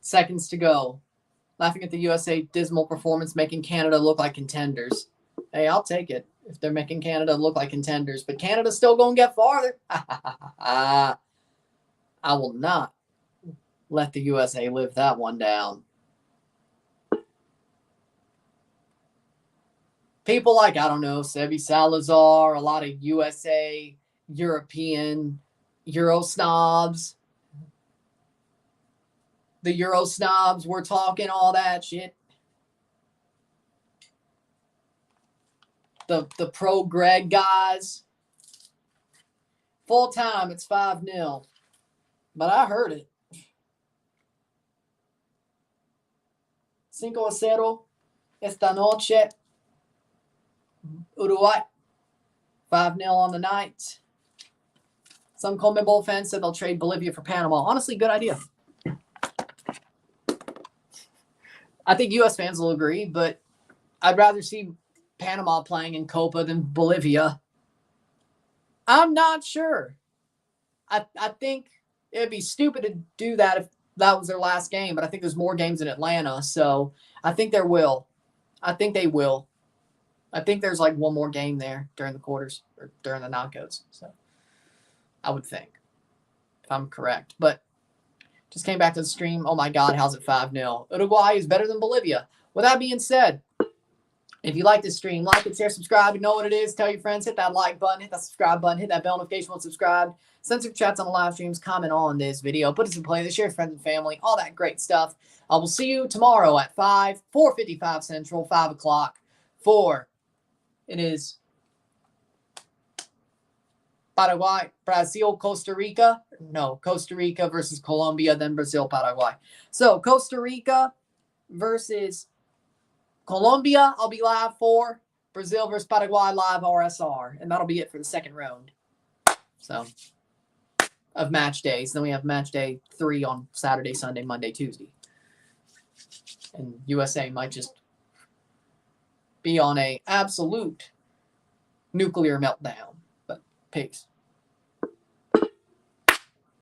Seconds to go. Laughing at the USA dismal performance, making Canada look like contenders. Hey, I'll take it if they're making Canada look like contenders. But Canada's still going to get farther. I will not let the USA live that one down. People like, I don't know, Sebi Salazar, a lot of USA, European, Euro snobs. The Euro snobs were talking all that shit. The pro Greg guys. Full time, it's 5-0. But I heard it. 5-0 esta noche. Uruguay. 5-0 on the night. Some CONMEBOL fans said they'll trade Bolivia for Panama. Honestly, good idea. I think U.S. fans will agree, but I'd rather see Panama playing in Copa than Bolivia. I'm not sure. I think it'd be stupid to do that if that was their last game, but I think there's more games in Atlanta, so I think there will. I think they will. I think there's like one more game there during the quarters or during the knockouts. So I would think, if I'm correct. But just came back to the stream. Oh my God, how's it 5-0? Uruguay is better than Bolivia. With that being said, if you like this stream, like it, share, subscribe. You know what it is. Tell your friends. Hit that like button. Hit that subscribe button. Hit that bell notification once subscribed. Send super chats on the live streams. Comment on this video. Put us in playlist. Share with friends and family. All that great stuff. I will see you tomorrow at 4:55 Central, 5 o'clock. It is Paraguay, Brazil, Costa Rica. No, Costa Rica versus Colombia, then Brazil, Paraguay. So Costa Rica versus Colombia, I'll be live for. Brazil versus Paraguay, live RSR. And that'll be it for the second round. So, of match days. Then we have match day 3 on Saturday, Sunday, Monday, Tuesday. And USA might just be on a absolute nuclear meltdown. But peace.